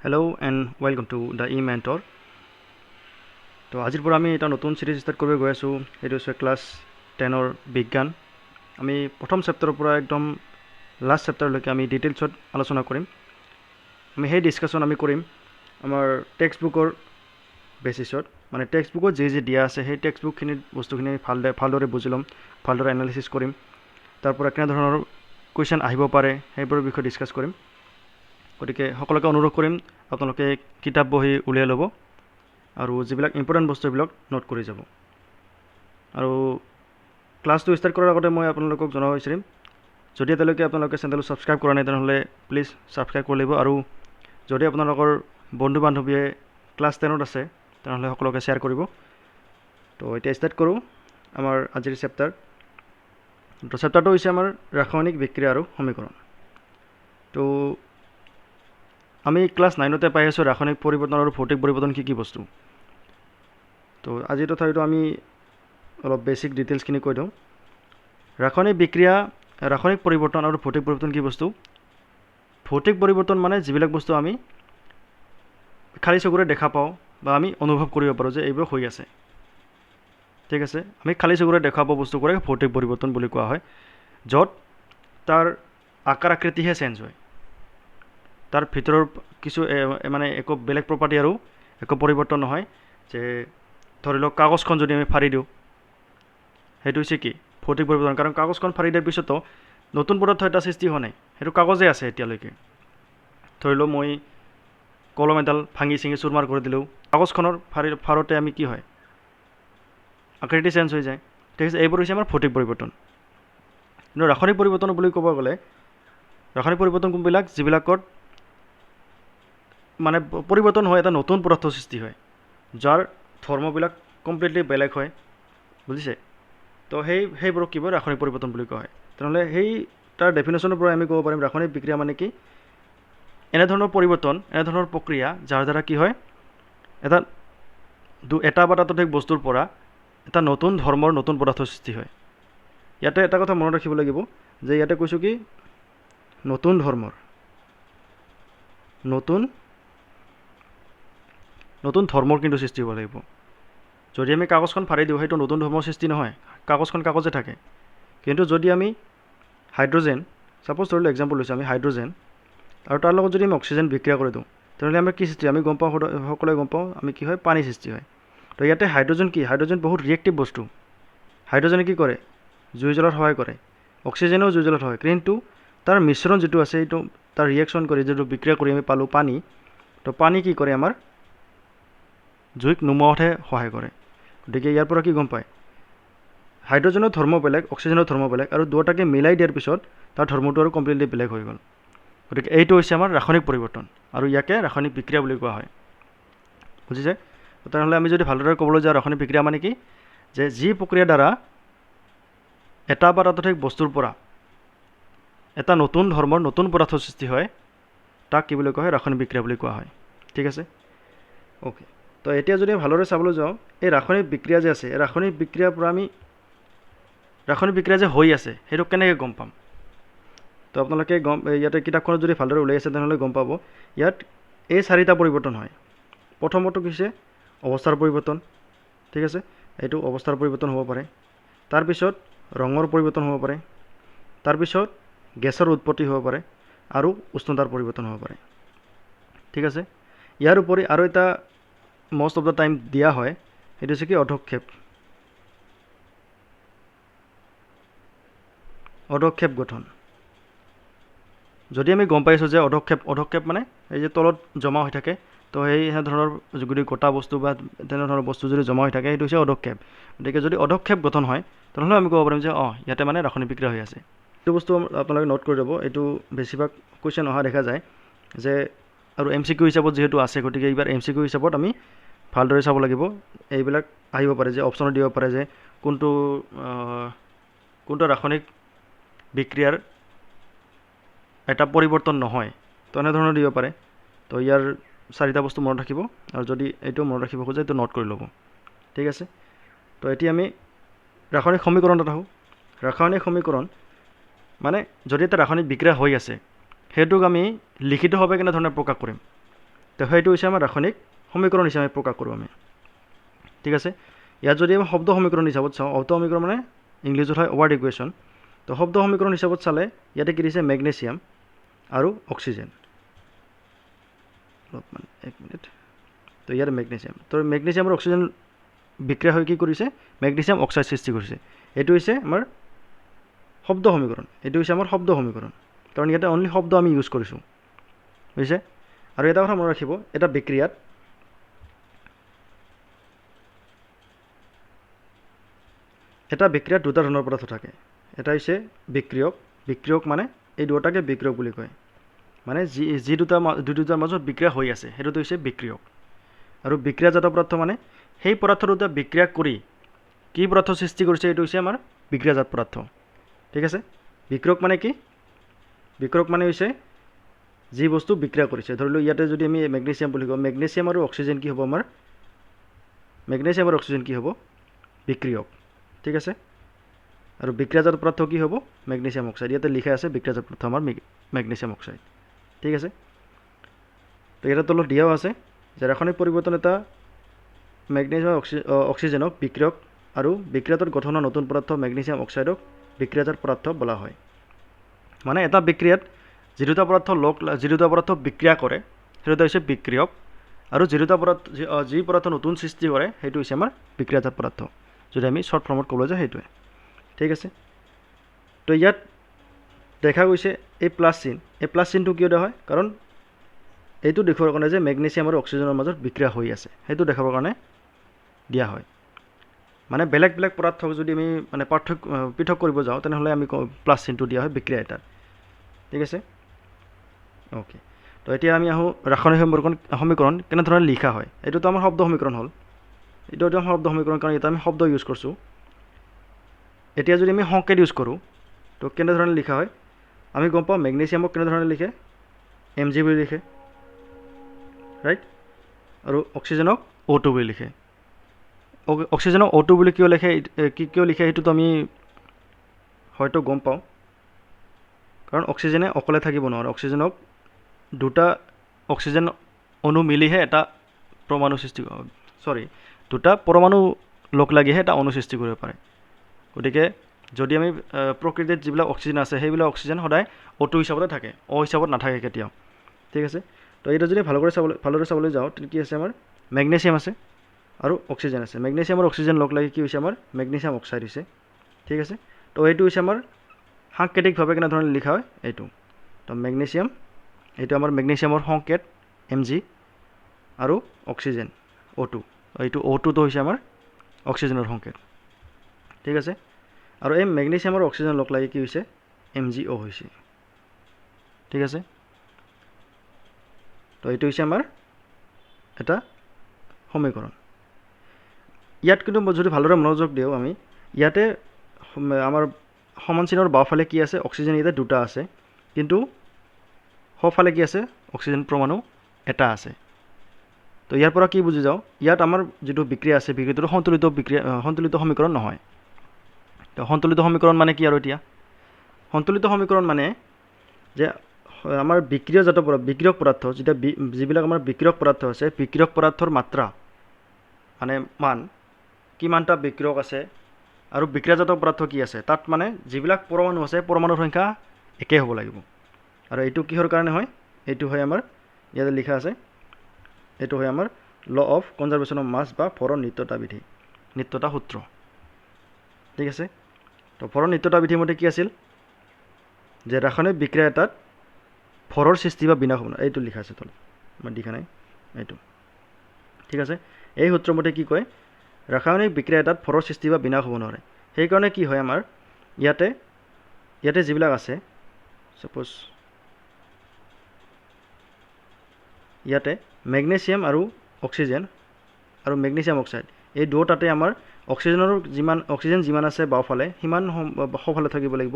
Hello and welcome to the E-Mentor. তো আজিৰ পৰা আমি এটা নতুন সিৰিজ ষ্টাৰ্ট কৰিব গৈ আছোঁ। এইটো হৈছে ক্লাছ 10ৰ বিজ্ঞান। আমি প্ৰথম চেপ্টাৰৰ পৰা একদম লাষ্ট চেপ্টাৰলৈকে আমি ডিটেইলছত আলোচনা কৰিম। আমি সেই ডিছকাশ্যন আমি কৰিম আমাৰ টেক্সট বুকৰ বেচিছত, মানে টেক্সট বুকত যি দিয়া আছে সেই টেক্সট বুকখিনিৰ বস্তুখিনি ভালদৰে বুজি ল'ম, ভালদৰে এনালাইচিছ কৰিম। তাৰ পৰা কেনেধৰণৰ কুৱেশ্যন আহিব পাৰে সেইবোৰৰ বিষয়ে ডিছকাছ কৰিম। গতিকে সকলোকে অনুৰোধ কৰিম আপোনালোকে কিতাপ বহি উলিয়াই ল'ব আৰু যিবিলাক ইম্পৰ্টেণ্ট বস্তু সেইবিলাক নোট কৰি যাব। আৰু ক্লাছটো ষ্টাৰ্ট কৰাৰ আগতে মই আপোনালোকক জনাব বিচাৰিম, যদি এতিয়ালৈকে আপোনালোকে চেনেলটো ছাবস্ক্ৰাইব কৰা নাই তেনেহ'লে প্লিজ ছাবস্ক্ৰাইব কৰি ল'ব। আৰু যদি আপোনালোকৰ বন্ধু বান্ধৱীয়ে ক্লাছ 10ত আছে তেনেহ'লে সকলোকে শ্বেয়াৰ কৰিব। তো এতিয়া ষ্টাৰ্ট কৰোঁ আমাৰ আজিৰ চেপ্টাৰ। তো চেপ্টাৰটো হৈছে আমাৰ ৰাসায়নিক বিক্ৰিয়া আৰু সমীকৰণ। তো আমি ক্লাছ 9তে পাই আছোঁ ৰাসায়নিক পৰিৱৰ্তন আৰু ভৌতিক পৰিৱৰ্তন কি বস্তু। তো আজি তথাপিতো আমি অলপ বেছিক ডিটেইলছখিনি কৈ দিওঁ। ৰাসায়নিক বিক্ৰিয়া, ৰাসায়নিক পৰিৱৰ্তন আৰু ভৌতিক পৰিৱৰ্তন কি বস্তু। ভৌতিক পৰিৱৰ্তন মানে যিবিলাক বস্তু আমি খালী চকুৰে দেখা পাওঁ বা আমি অনুভৱ কৰিব পাৰোঁ যে এইবোৰ হৈ আছে। ঠিক আছে, আমি খালী চকুৰে দেখা পোৱা বস্তুবোৰে ভৌতিক পৰিৱৰ্তন বুলি কোৱা হয়, য'ত তাৰ আকাৰ আকৃতিহে চেঞ্জ হয়, তাৰ ভিতৰৰ কিছু মানে একো বেলেগ প্ৰপাৰ্টি আৰু একো পৰিৱৰ্তন নহয়। যে ধৰি লওক কাগজখন যদি আমি ফাৰি দিওঁ সেইটো হৈছে কি ভৌতিক পৰিৱৰ্তন, কাৰণ কাগজখন ফাৰি দিয়াৰ পিছতো নতুন পদাৰ্থ এটা সৃষ্টি হোৱা নাই, সেইটো কাগজে আছে এতিয়ালৈকে। ধৰি লওক মই কলম এডাল ভাঙি চিঙি চুৰমাৰ কৰি দিলেও কাগজখনৰ ফাৰোতে আমি কি হয়, আকৃতি চেঞ্জ হৈ যায়। ঠিক আছে, এইবোৰ হৈছে আমাৰ ভৌতিক পৰিৱৰ্তন। কিন্তু ৰাসায়নিক পৰিৱৰ্তন বুলি ক'ব গ'লে ৰাসায়নিক পৰিৱৰ্তন কোনবিলাক, যিবিলাকত মানে পৰিৱৰ্তন হয়, এটা নতুন পদাৰ্থ সৃষ্টি হয় যাৰ ধৰ্মবিলাক কমপ্লিটলি বেলেগ হয়, বুজিছে। তো সেইবোৰক কি হয় ৰাসায়নিক পৰিৱৰ্তন বুলি কোৱা হয়। তেনেহ'লে সেই তাৰ ডেফিনেশ্যনৰ পৰা আমি ক'ব পাৰিম ৰাসায়নিক বিক্ৰিয়া মানে কি, এনেধৰণৰ পৰিৱৰ্তন, এনেধৰণৰ প্ৰক্ৰিয়া যাৰ দ্বাৰা কি হয় এটা বা ততোধিক বস্তুৰ পৰা এটা নতুন ধৰ্মৰ নতুন পদাৰ্থ সৃষ্টি হয়। ইয়াতে এটা কথা মনত ৰাখিব লাগিব যে ইয়াতে কৈছোঁ কি নতুন ধৰ্মৰ কিন্তু সৃষ্টি হ'ব লাগিব। যদি আমি কাগজখন ফাৰি দিওঁ সেইটো নতুন ধৰ্মৰ সৃষ্টি নহয়, কাগজখন কাগজে থাকে। কিন্তু যদি আমি হাইড্ৰজেন, ছাপ'জ ধৰিলোঁ এক্সাম্পল লৈছোঁ, আমি হাইড্ৰজেন আৰু তাৰ লগত যদি আমি অক্সিজেন বিক্ৰিয়া কৰি দিওঁ তেনেহ'লে আমাৰ কি সৃষ্টি, আমি গম পাওঁ, সকলোৱে গম পাওঁ আমি কি হয়, পানী সৃষ্টি হয়। তো ইয়াতে হাইড্ৰজেন কি, হাইড্ৰজেন বহুত ৰিয়েক্টিভ বস্তু। হাইড্ৰজেনে কি কৰে, জুই জ্বলাত সহায় কৰে, অক্সিজেনেও জুই জ্বলাত হয়, কিন্তু তাৰ মিশ্ৰণ যিটো আছে এইটো তাৰ ৰিয়েকশ্যন কৰি যিটো বিক্ৰিয়া কৰি আমি পালোঁ পানী, তো পানী কি কৰে আমাৰ জুইক নুমুৱাতহে সহায় কৰে। গতিকে ইয়াৰ পৰা কি গম পায়, হাইড্ৰজেনৰ ধৰ্ম বেলেগ, অক্সিজেনৰ ধৰ্ম বেলেগ, আৰু দুয়োটাকে মিলাই দিয়াৰ পিছত তাৰ ধৰ্মটো আৰু কমপ্লিটলি বেলেগ হৈ গ'ল। গতিকে এইটো হৈছে আমাৰ ৰাসায়নিক পৰিৱৰ্তন আৰু ইয়াকে ৰাসায়নিক বিক্ৰিয়া বুলি কোৱা হয়, বুজিছে। তেনেহ'লে আমি যদি ভালদৰে ক'বলৈ যাওঁ ৰাসায়নিক বিক্ৰিয়া মানে কি, যে যি প্ৰক্ৰিয়াৰ দ্বাৰা এটা বা ততোধিক বস্তুৰ পৰা এটা নতুন ধৰ্মৰ নতুন পদাৰ্থ সৃষ্টি হয় তাক কি বুলি কোৱা হয়, ৰাসায়নিক বিক্ৰিয়া বুলি কোৱা হয়। ঠিক আছে, অ'কে। তো এতিয়া যদি ভালদৰে চাবলৈ যাওঁ এই ৰাসায়নিক বিক্ৰিয়া যে আছে, এই ৰাসায়নিক বিক্ৰিয়াৰ পৰা আমি ৰাসায়নিক বিক্ৰিয়া যে হৈ আছে সেইটো কেনেকৈ গম পাম। তো আপোনালোকে ইয়াতে কিতাপখনত যদি ভালদৰে ওলাই আছে তেনেহ'লে গম পাব ইয়াত এই 4টা পৰিৱৰ্তন হয়। প্ৰথমটো হৈছে অৱস্থাৰ পৰিৱৰ্তন। ঠিক আছে, এইটো অৱস্থাৰ পৰিৱৰ্তন হ'ব পাৰে। তাৰপিছত ৰঙৰ পৰিৱৰ্তন হ'ব পাৰে, তাৰপিছত গেছৰ উৎপত্তি হ'ব পাৰে আৰু উষ্ণতাৰ পৰিৱৰ্তন হ'ব পাৰে। ঠিক আছে, ইয়াৰ উপৰি আৰু এটা মষ্ট অফ দ্য টাইম দিয়া হয়, সেইটো হৈছে কি অধক্ষেপ গঠন। যদি আমি গম পাইছোঁ যে অধক্ষেপ মানে এই যে তলত জমা হৈ থাকে, তো সেই ধৰণৰ যদি গোটা বস্তু বা তেনেধৰণৰ বস্তু যদি জমা হৈ থাকে সেইটো হৈছে অধক্ষেপ। গতিকে যদি অধক্ষেপ গঠন হয় তেনেহ'লে আমি ক'ব পাৰিম যে ইয়াতে মানে ৰাসায়নিক বিক্ৰিয়া হৈ আছে। এইটো বস্তু আপোনালোকে নোট কৰি ল'ব, এইটো বেছিভাগ কুৱেশ্যন অহা দেখা যায় যে, আৰু MCQ হিচাপত যিহেতু আছে গতিকে এইবাৰ MCQ হিচাপত আমি ভালদৰে চাব লাগিব। এইবিলাক আহিব পাৰে যে অপশ্যনত দিব পাৰে যে কোনটো ৰাসায়নিক বিক্ৰিয়াৰ এটা পৰিৱৰ্তন নহয়, তো এনেধৰণৰ দিব পাৰে। তো ইয়াৰ 4টা বস্তু মনত ৰাখিব, আৰু যদি এইটো মনত ৰাখিব খোজে এইটো নোট কৰি ল'ব। ঠিক আছে, তো এতিয়া আমি ৰাসায়নিক সমীকৰণত আহোঁ। ৰাসায়নিক সমীকৰণ মানে যদি এটা ৰাসায়নিক বিক্ৰিয়া হৈ আছে সেইটোক আমি লিখিতভাৱে কেনেধৰণে প্ৰকাশ কৰিম। তো সেইটো হৈছে আমাৰ ৰাসায়নিক সমীকৰণ হিচাপে প্ৰকাশ কৰোঁ আমি। ঠিক আছে, ইয়াত যদি আমি শব্দ সমীকৰণ হিচাপত চাওঁ, শব্দ সমীকৰণ মানে ইংলিছত হয় ৱাৰ্ড ইকুৱেশ্যন। তো শব্দ সমীকৰণ হিচাপত চালে ইয়াতে কি দিছে মেগনেছিয়াম আৰু অক্সিজেন। অলপমান এক মিনিট। তো ইয়াত মেগনেছিয়াম, তো মেগনেছিয়াম আৰু অক্সিজেন বিক্ৰিয়া হৈ কি কৰিছে মেগনেছিয়াম অক্সাইড সৃষ্টি কৰিছে। এইটো হৈছে আমাৰ শব্দ সমীকৰণ, এইটো হৈছে আমাৰ শব্দ সমীকৰণ, কাৰণ ইয়াতে অনলি শব্দ আমি ইউজ কৰিছোঁ, বুজিছে। আৰু এটা কথা মনত ৰাখিব, এটা বিক্ৰিয়াত দুটা ধৰণৰ পদাৰ্থ থাকে। এটা হৈছে বিক্ৰিয়ক, বিক্ৰিয়ক মানে এই দুটাকে বিক্ৰিয়ক বুলি কয়, মানে যি দুটাৰ মাজত বিক্ৰিয়া হৈ আছে সেইটোতো হৈছে বিক্ৰিয়ক। আৰু বিক্ৰিয়াজাত পদাৰ্থ মানে সেই পদাৰ্থ দুটা বিক্ৰিয়া কৰি কি পদাৰ্থ সৃষ্টি কৰিছে এইটো হৈছে আমাৰ বিক্ৰিয়াজাত পদাৰ্থ। ঠিক আছে, বিক্ৰিয়ক মানে কি? বিক্ৰিয়ক মানে হৈছে যি বস্তু বিক্ৰিয়া কৰিছে। ধৰি লওক ইয়াতে যদি আমি মেগনেছিয়াম বুলি কওঁ, মেগনেছিয়াম আৰু অক্সিজেন কি হ'ব আমাৰ? মেগনেছিয়াম আৰু অক্সিজেন কি হ'ব? বিক্ৰিয়ক। ঠিক আছে, আৰু বিক্ৰিয়াজাত পদাৰ্থ কি হ'ব? Magnesium oxide. ইয়াতে লিখা আছে বিক্ৰিয়াজাত পদাৰ্থ আমাৰ মেগনেছিয়াম অক্সাইড। ঠিক আছে, তো ইয়াতে তলত দিয়াও আছে যে ৰাসায়নিক পৰিৱৰ্তন এটা মেগনেছিয়াম অক্সিজেনক বিক্ৰিয়ক আৰু বিক্ৰিয়াটোত গঠন হোৱা নতুন পদাৰ্থ মেগনেছিয়াম অক্সাইডক বিক্ৰিয়াজাত পদাৰ্থ বোলা হয়। মানে এটা বিক্ৰিয়াত যি দুটা পদাৰ্থ বিক্ৰিয়া কৰে সেইটো হৈছে বিক্ৰিয়ক, আৰু যি পদাৰ্থ নতুন সৃষ্টি কৰে সেইটো হৈছে আমাৰ বিক্ৰিয়াজাত পদাৰ্থ, যদি আমি শ্বৰ্ট ফৰ্মত ক'বলৈ যাওঁ সেইটোৱে। ঠিক আছে, তো ইয়াত দেখা গৈছে এই প্লাছ চিনটো কিয় দিয়া হয়? কাৰণ এইটো দেখুৱাৰ কাৰণে যে মেগনেছিয়াম আৰু অক্সিজেনৰ মাজত বিক্ৰিয়া হৈ আছে, সেইটো দেখাবৰ কাৰণে দিয়া হয়। মানে বেলেগ বেলেগ পদাৰ্থক যদি আমি মানে পৃথক কৰিব যাওঁ তেনেহ'লে আমি প্লাছ চিনটো দিয়া হয় বিক্ৰিয়া এটাত। ঠিক আছে, অ'কে। তো এতিয়া আমি আহোঁ ৰাসায়নিক সমীকৰণ কেনেধৰণে লিখা হয়। এইটোতো আমাৰ শব্দ সমীকৰণ হ'ল, এইটো আমাৰ শব্দ সমীকৰণ, কাৰণ এতিয়া আমি শব্দ ইউজ কৰিছোঁ। এতিয়া যদি আমি সংকেত ইউজ কৰোঁ তো কেনেধৰণে লিখা হয় আমি গম পাওঁ। মেগনেছিয়ামক কেনেধৰণে লিখে? Mg বুলি লিখে, ৰাইট। আৰু অক্সিজেনক O2 বুলি লিখে। অক্সিজেনক O2 বুলি কিয় লিখে সেইটোতো আমি হয়তো গম পাওঁ, কাৰণ অক্সিজেনে অকলে থাকিব নোৱাৰে। অক্সিজেনক দুটা অক্সিজেন অণু মিলিহে এটা পৰমাণু দুটা পৰমাণু লগ লাগিহে এটা অণু সৃষ্টি কৰিব পাৰে। গতিকে যদি আমি প্ৰকৃতিত যিবিলাক অক্সিজেন আছে সেইবিলাক অক্সিজেন সদায় O2 হিচাপতে থাকে, O হিচাপত নাথাকে কেতিয়াও। ঠিক আছে, তো এইটো যদি ভালদৰে চাবলৈ যাওঁ তেতিয়া কি আছে? আমাৰ মেগনেছিয়াম আছে আৰু অক্সিজেন আছে। মেগনেছিয়াম আৰু অক্সিজেন লগ লাগি কি হৈছে? আমাৰ মেগনেছিয়াম অক্সাইড হৈছে। ঠিক আছে, তো এইটো হৈছে আমাৰ সাংকেতিকভাৱে কেনেধৰণে লিখা হয় এইটো। তো মেগনেছিয়াম, এইটো আমাৰ মেগনেছিয়ামৰ সংকেত Mg, আৰু অক্সিজেন O2, এইটো O2টো হৈছে আমাৰ অক্সিজেনৰ সংকেত। ঠিক আছে, আৰু এই মেগনেছিয়াম আৰু অক্সিজেন লগ লাগি কি হৈছে? MgO হৈছে। ঠিক আছে, তো এইটো হৈছে আমাৰ এটা সমীকৰণ। ইয়াত কিন্তু যদি ভালদৰে মনোযোগ দিওঁ আমি, ইয়াতে আমাৰ সমান চিনৰ বাওঁফালে কি আছে? অক্সিজেন ইয়াতে দুটা আছে, কিন্তু সোঁফালে কি আছে? অক্সিজেন পৰমাণু এটা আছে। তো ইয়াৰ পৰা কি বুজি যাওঁ? ইয়াত আমাৰ যিটো বিক্ৰিয়া আছে বিক্ৰিয়াটো সন্তুলিত সমীকৰণ নহয়। তো সন্তুলিত সমীকৰণ মানে কি? আৰু এতিয়া সন্তুলিত সমীকৰণ মানে যে আমাৰ বিক্ৰিয়ক পদাৰ্থ যিবিলাক আমাৰ বিক্ৰিয়ক পদাৰ্থ আছে, বিক্ৰিয়ক পদাৰ্থৰ মাত্ৰা মানে কিমানটা বিক্ৰিয়ক আছে আৰু বিক্ৰিয়াজাত পদাৰ্থ কি আছে, তাত মানে যিবিলাক পৰমাণু আছে পৰমাণুৰ সংখ্যা একেই হ'ব লাগিব। আৰু এইটো কিহৰ কাৰণে হয়? এইটো হয় আমাৰ ইয়াতে লিখা আছে, এইটো হয় আমাৰ law of conservation of mass বা ভৰৰ নিত্যতা সূত্ৰ। ঠিক আছে, তো ভৰৰ নিত্যতা বিধি মতে কি আছিল? যে ৰাসায়নিক বিক্ৰিয়া এটাত ভৰৰ সৃষ্টি বা বিনাশ হ'ব নোৱাৰে। এইটো লিখা আছে তলত, মই লিখা নাই এইটো। ঠিক আছে, এই সূত্ৰমতে কি কয়? ৰাসায়নিক বিক্ৰিয়া এটাত ভৰৰ সৃষ্টি বা বিনাশ হ'ব নোৱাৰে। সেইকাৰণে কি হয় আমাৰ ইয়াতে যিবিলাক আছে, ছাপ'জ ইয়াতে মেগনেছিয়াম আৰু অক্সিজেন আৰু মেগনেছিয়াম অক্সাইড এই দুয়োটাতে আমাৰ অক্সিজেন যিমান আছে বাওঁফালে সিমান সোঁফালে থাকিব লাগিব।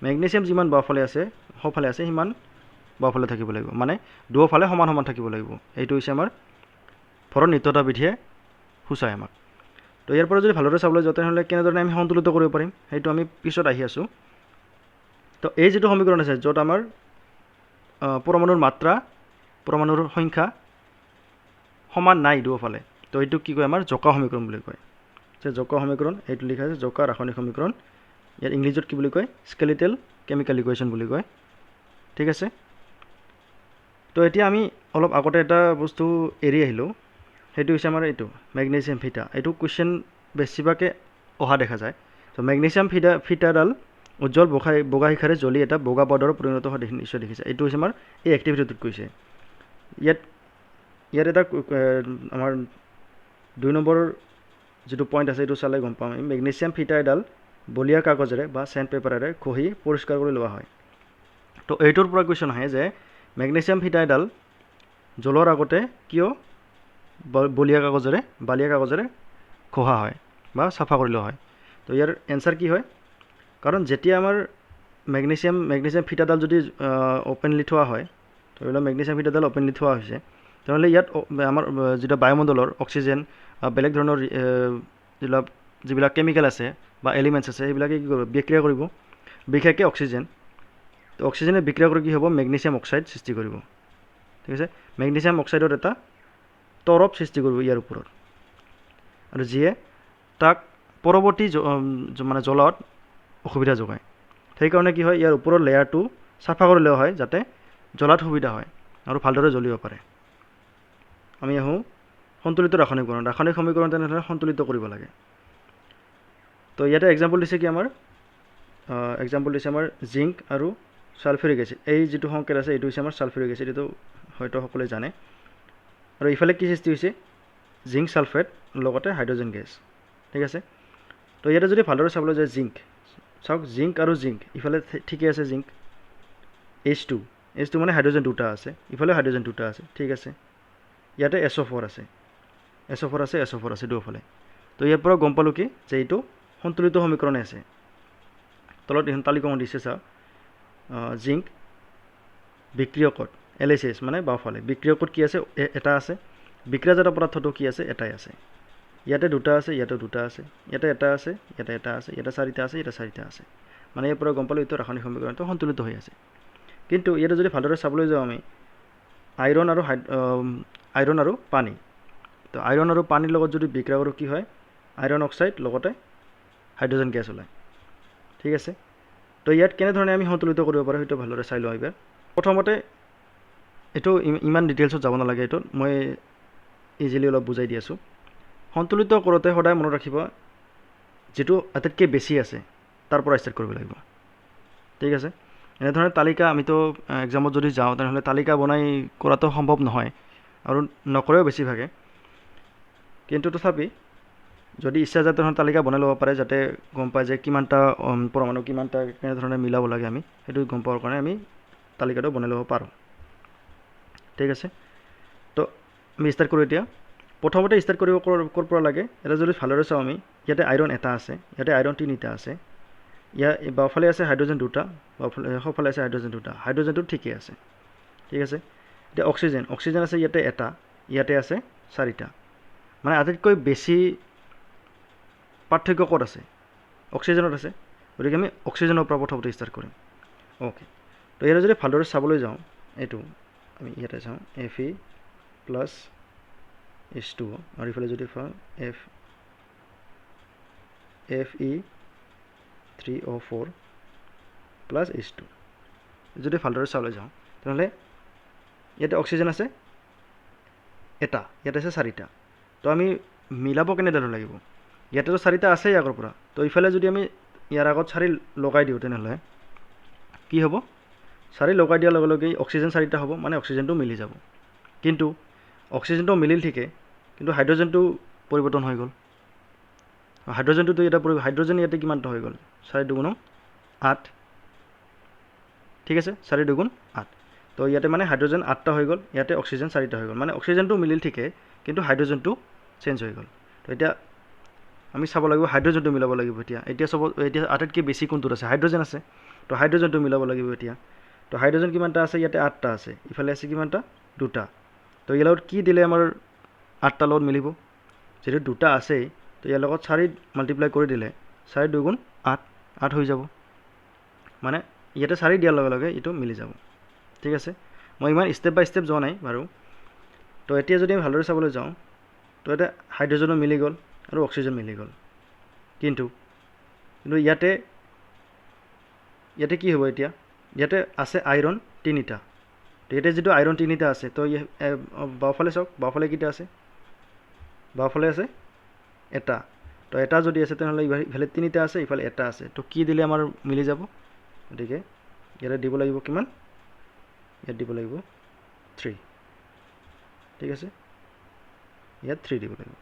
মেগনেছিয়াম যিমান সোঁফালে আছে সিমান বাওঁফালে থাকিব লাগিব, মানে দুয়োফালে সমান সমান থাকিব লাগিব। এইটো হৈছে আমাৰ ভৰৰ নিত্যতা বিধিয়ে সূচায় আমাক। তো ইয়াৰ পৰা যদি ভালদৰে চাবলৈ যাওঁ তেনেহ'লে কেনেধৰণে আমি সন্তুলিত কৰিব পাৰিম সেইটো আমি পিছত আহি আছোঁ। তো এই যিটো সমীকৰণ আছে য'ত আমাৰ পৰমাণুৰ মাত্ৰা, পৰমাণুৰ সংখ্যা সমান নাই দুয়োফালে, তো এইটো কি কয় আমাৰ জোকা সমীকৰণ বুলি কয়। যে জোকা সমীকৰণ এইটো লিখা আছে জোকা ৰাসায়নিক সমীকৰণ, ইয়াৰ ইংলিছত কি বুলি কয় স্কেলিটেল কেমিকেল ইকুৱেশ্যন বুলি কয়। ঠিক আছে, তো এতিয়া আমি অলপ আগতে এটা বস্তু এৰি আহিলোঁ, সেইটো হৈছে আমাৰ এইটো মেগনেছিয়াম ফিটা। এইটো কুৱেশ্যন বেছিভাগে অহা দেখা যায়। তো মেগনেছিয়াম ফিটাডাল উজ্জ্বল বগা শিখাৰে জ্বলি এটা বগা পাউডাৰত পৰিণত হোৱা নিশ্চয় দেখিছে। এইটো হৈছে আমাৰ এই এক্টিভিটিটোত কৈছে। ইয়াত এটা আমাৰ 2 নম্বৰ যিটো পইণ্ট আছে এইটো চালে গম পাম আমি, মেগনেছিয়াম ফিটা এডাল বলীয়া কাগজেৰে বা চেণ্ড পেপাৰেৰে ঘঁহি পৰিষ্কাৰ কৰি লোৱা হয়। তো এইটোৰ পৰা কুৱেশ্যন আহে যে মেগনেছিয়াম ফিটা এডাল জ্বলোৱাৰ আগতে কিয় বালিয়া কাগজেৰে ঘঁহা হয় বা চাফা কৰি লোৱা হয়। তো ইয়াৰ এনচাৰ কি হয়, কাৰণ যেতিয়া আমাৰ মেগনেছিয়াম ফিটাডাল যদি অ'পেনলি থোৱা হয়, ধৰি লওক মেগনেছিয়াম ফিটাডাল অ'পেনলি থোৱা হৈছে, তেনেহ'লে ইয়াত আমাৰ যিটো বায়ুমণ্ডলৰ অক্সিজেন বেলেগ ধৰণৰ যিবিলাক কেমিকেল আছে বা এলিমেণ্টছ আছে সেইবিলাকে কি কৰিব বিক্ৰিয়া কৰিব, বিশেষকৈ অক্সিজেন। তো অক্সিজেনে বিক্ৰিয়া কৰি কি হ'ব মেগনেছিয়াম অক্সাইড সৃষ্টি কৰিব। ঠিক আছে, মেগনেছিয়াম অক্সাইডৰ এটা তৰপ সৃষ্টি কৰিব ইয়াৰ ওপৰত, আৰু যিয়ে তাক পৰৱৰ্তী মানে জ্বলাত অসুবিধা যোগায়। সেইকাৰণে কি হয় ইয়াৰ ওপৰৰ লেয়াৰটো চাফা কৰি লোৱা হয় যাতে জ্বলাত সুবিধা হয় আৰু ভালদৰে জ্বলিব পাৰে। আমি আহোঁ সন্তুলিত ৰাসায়নিক সমীকৰণ তেনেধৰণে সন্তুলিত কৰিব লাগে। তো ইয়াতে এক্সাম্পল দিছে কি আমাৰ জিংক আৰু ছালফিউৰিক এচিড। এই যিটো সংকেত আছে এইটো হৈছে আমাৰ ছালফিউৰিক এচিড, এইটো হয়তো সকলোৱে জানে। আৰু ইফালে কি সৃষ্টি হৈছে জিংক ছালফেট লগতে হাইড্ৰজেন গেছ। ঠিক আছে, তো ইয়াতে যদি ভালদৰে চাবলৈ যায় চাওক জিংক আৰু জিংক ইফালে ঠিকে আছে, জিংক H2 মানে হাইড্ৰজেন দুটা আছে, ইফালে হাইড্ৰজেন দুটা আছে। ঠিক আছে, ইয়াতে SO4 আছে দুয়োফালে। তো ইয়াৰ পৰা গম পালোঁ কি যে এইটো সন্তুলিত সমীকৰণে আছে। তলত এখন তালিকাখন দিছে চাওক, জিংক বিক্ৰিয়কত LHS মানে বাওঁফালে বিক্ৰিয়কত কি আছে এটা আছে, বিক্ৰিয়াজাত পদাৰ্থটো কি আছে এটাই আছে। ইয়াতে দুটা আছে, ইয়াতে দুটা আছে, ইয়াতে এটা আছে, ইয়াতে এটা আছে, ইয়াতে চাৰিটা আছে, ইয়াতে চাৰিটা আছে। মানে ইয়াৰ পৰা গম পালোঁ এইটো ৰাসায়নিক সমীকৰণটো সন্তুলিত হৈ আছে। কিন্তু ইয়াতে যদি ভালদৰে চাবলৈ যাওঁ আমি আইৰণ আৰু পানী, তো আইৰণ আৰু পানীৰ লগত যদি বিক্ৰিয়া কৰোঁ কি হয় আইৰণ অক্সাইড লগতে হাইড্ৰজেন গেছ ওলায়। ঠিক আছে, তো ইয়াত কেনেধৰণে আমি সন্তুলিত কৰিব পাৰোঁ সেইটো ভালদৰে চাই লওঁ এইবাৰ। প্ৰথমতে এইটো ইমান ডিটেইলছত যাব নালাগে, এইটোত মই ইজিলি অলপ বুজাই দি আছোঁ। সন্তুলিত কৰোঁতে সদায় মনত ৰাখিব যিটো আটাইতকৈ বেছি আছে তাৰ পৰা ষ্টাৰ্ট কৰিব লাগিব। ঠিক আছে, এনেধৰণে তালিকা আমিতো এক্সামত যদি যাওঁ তেনেহ'লে তালিকা বনাই কৰাটো সম্ভৱ নহয় আৰু নকৰেও বেছিভাগে, কিন্তু তথাপি যদি ইচ্ছা যায় তেনেহ'লে তালিকা বনাই ল'ব পাৰে যাতে গম পায় যে কিমানটা পৰমাণু কিমানটা কেনেধৰণে মিলাব লাগে আমি সেইটো গম পোৱাৰ কাৰণে আমি তালিকাটো বনাই ল'ব পাৰোঁ। ঠিক আছে, তো আমি ষ্টাৰ্ট কৰোঁ এতিয়া। প্ৰথমতে ষ্টাৰ্ট কৰিব ক'ৰ পৰা লাগে, এটা যদি ভালদৰে চাওঁ আমি ইয়াতে আইৰণ এটা আছে, ইয়াতে আইৰণ তিনিটা আছে, বাওঁফালে আছে হাইড্ৰজেন দুটা, সোঁফালে আছে হাইড্ৰজেন দুটা, হাইড্ৰজেনটো ঠিকেই আছে। ঠিক আছে, এতিয়া অক্সিজেন আছে ইয়াতে এটা, ইয়াতে আছে চাৰিটা। মানে আটাইতকৈ বেছি পাৰ্থক্য ক'ত আছে অক্সিজেনত আছে, গতিকে আমি অক্সিজেনৰ পৰা প্ৰথমতে ষ্টাৰ্ট কৰিম। অ'কে, তো ইয়াতে যদি ভালদৰে চাবলৈ যাওঁ এইটো আমি ইয়াতে চাওঁ Fe প্লাছ H2O আৰু ইফালে যদি চাওঁ Fe3O4 প্লাছ H2। যদি ভালদৰে চাবলৈ যাওঁ তেনেহ'লে ইয়াতে অক্সিজেন আছে এটা, ইয়াতে আছে চাৰিটা। তো আমি মিলাব কেনেদৰে লাগিব, ইয়াতেতো চাৰিটা আছেই আগৰ পৰা, তো ইফালে যদি আমি ইয়াৰ আগত চাৰি লগাই দিওঁ তেনেহ'লে কি হ'ব, চাৰি লগাই দিয়াৰ লগে লগে অক্সিজেন চাৰিটা হ'ব, মানে অক্সিজেনটো মিলি যাব। কিন্তু অক্সিজেনটো মিলিল ঠিকে, কিন্তু হাইড্ৰজেনটো পৰিৱৰ্তন হৈ গ'ল। হাইড্ৰজেনটোতো হাইড্ৰজেন ইয়াতে কিমানটা হৈ গ'ল 4 দুগুণ 8। ঠিক আছে, 4 দুগুণ 8, তো ইয়াতে মানে হাইড্ৰজেন 8টা হৈ গ'ল, ইয়াতে অক্সিজেন 4টা হৈ গ'ল, মানে অক্সিজেনটো মিলিল ঠিকে কিন্তু হাইড্ৰজেনটো চেঞ্জ হৈ গ'ল। তো এতিয়া আমি চাব লাগিব হাইড্ৰজেনটো মিলাব লাগিব। এতিয়া আটাইতকৈ বেছি কোনটোত আছে, হাইড্ৰজেন আছে, তো হাইড্ৰজেনটো মিলাব লাগিব এতিয়া। তো হাইড্ৰজেন কিমানটা আছে, ইয়াতে 8টা আছে, ইফালে আছে কিমানটা 2টা। তো ইয়াৰ লগত কি দিলে আমাৰ 8টাৰ লগত মিলিব, যিহেতু 2টা আছেই, তো ইয়াৰ লগত 4 মাল্টিপ্লাই কৰি দিলে 4 দুগুণ 8 হৈ যাব, মানে ইয়াতে 4 দিয়াৰ লগে লগে এইটো মিলি যাব। ঠিক আছে, মই ইমান ষ্টেপ বাই ষ্টেপ যোৱা নাই বাৰু, তো এতিয়া যদি আমি ভালদৰে চাবলৈ যাওঁ তো এটা হাইড্ৰজেনো মিলি গ'ল আৰু অক্সিজেন মিলি গ'ল কিন্তু ইয়াতে কি হ'ব এতিয়া ইয়াতে আছে আইৰণ তিনিটা তো ইয়াতে যিটো আইৰণ তিনিটা আছে তো বাওঁফালে চাওক বাওঁফালে কেইটা আছে বাওঁফালে আছে এটা তো এটা যদি আছে তেনেহ'লে ইফালে তিনিটা আছে ইফালে এটা আছে তো কি দিলে আমাৰ মিলি যাব গতিকে ইয়াতে দিব লাগিব কিমান ইয়াত দিব লাগিব 3 ঠিক আছে ইয়াত 3 দিব লাগিব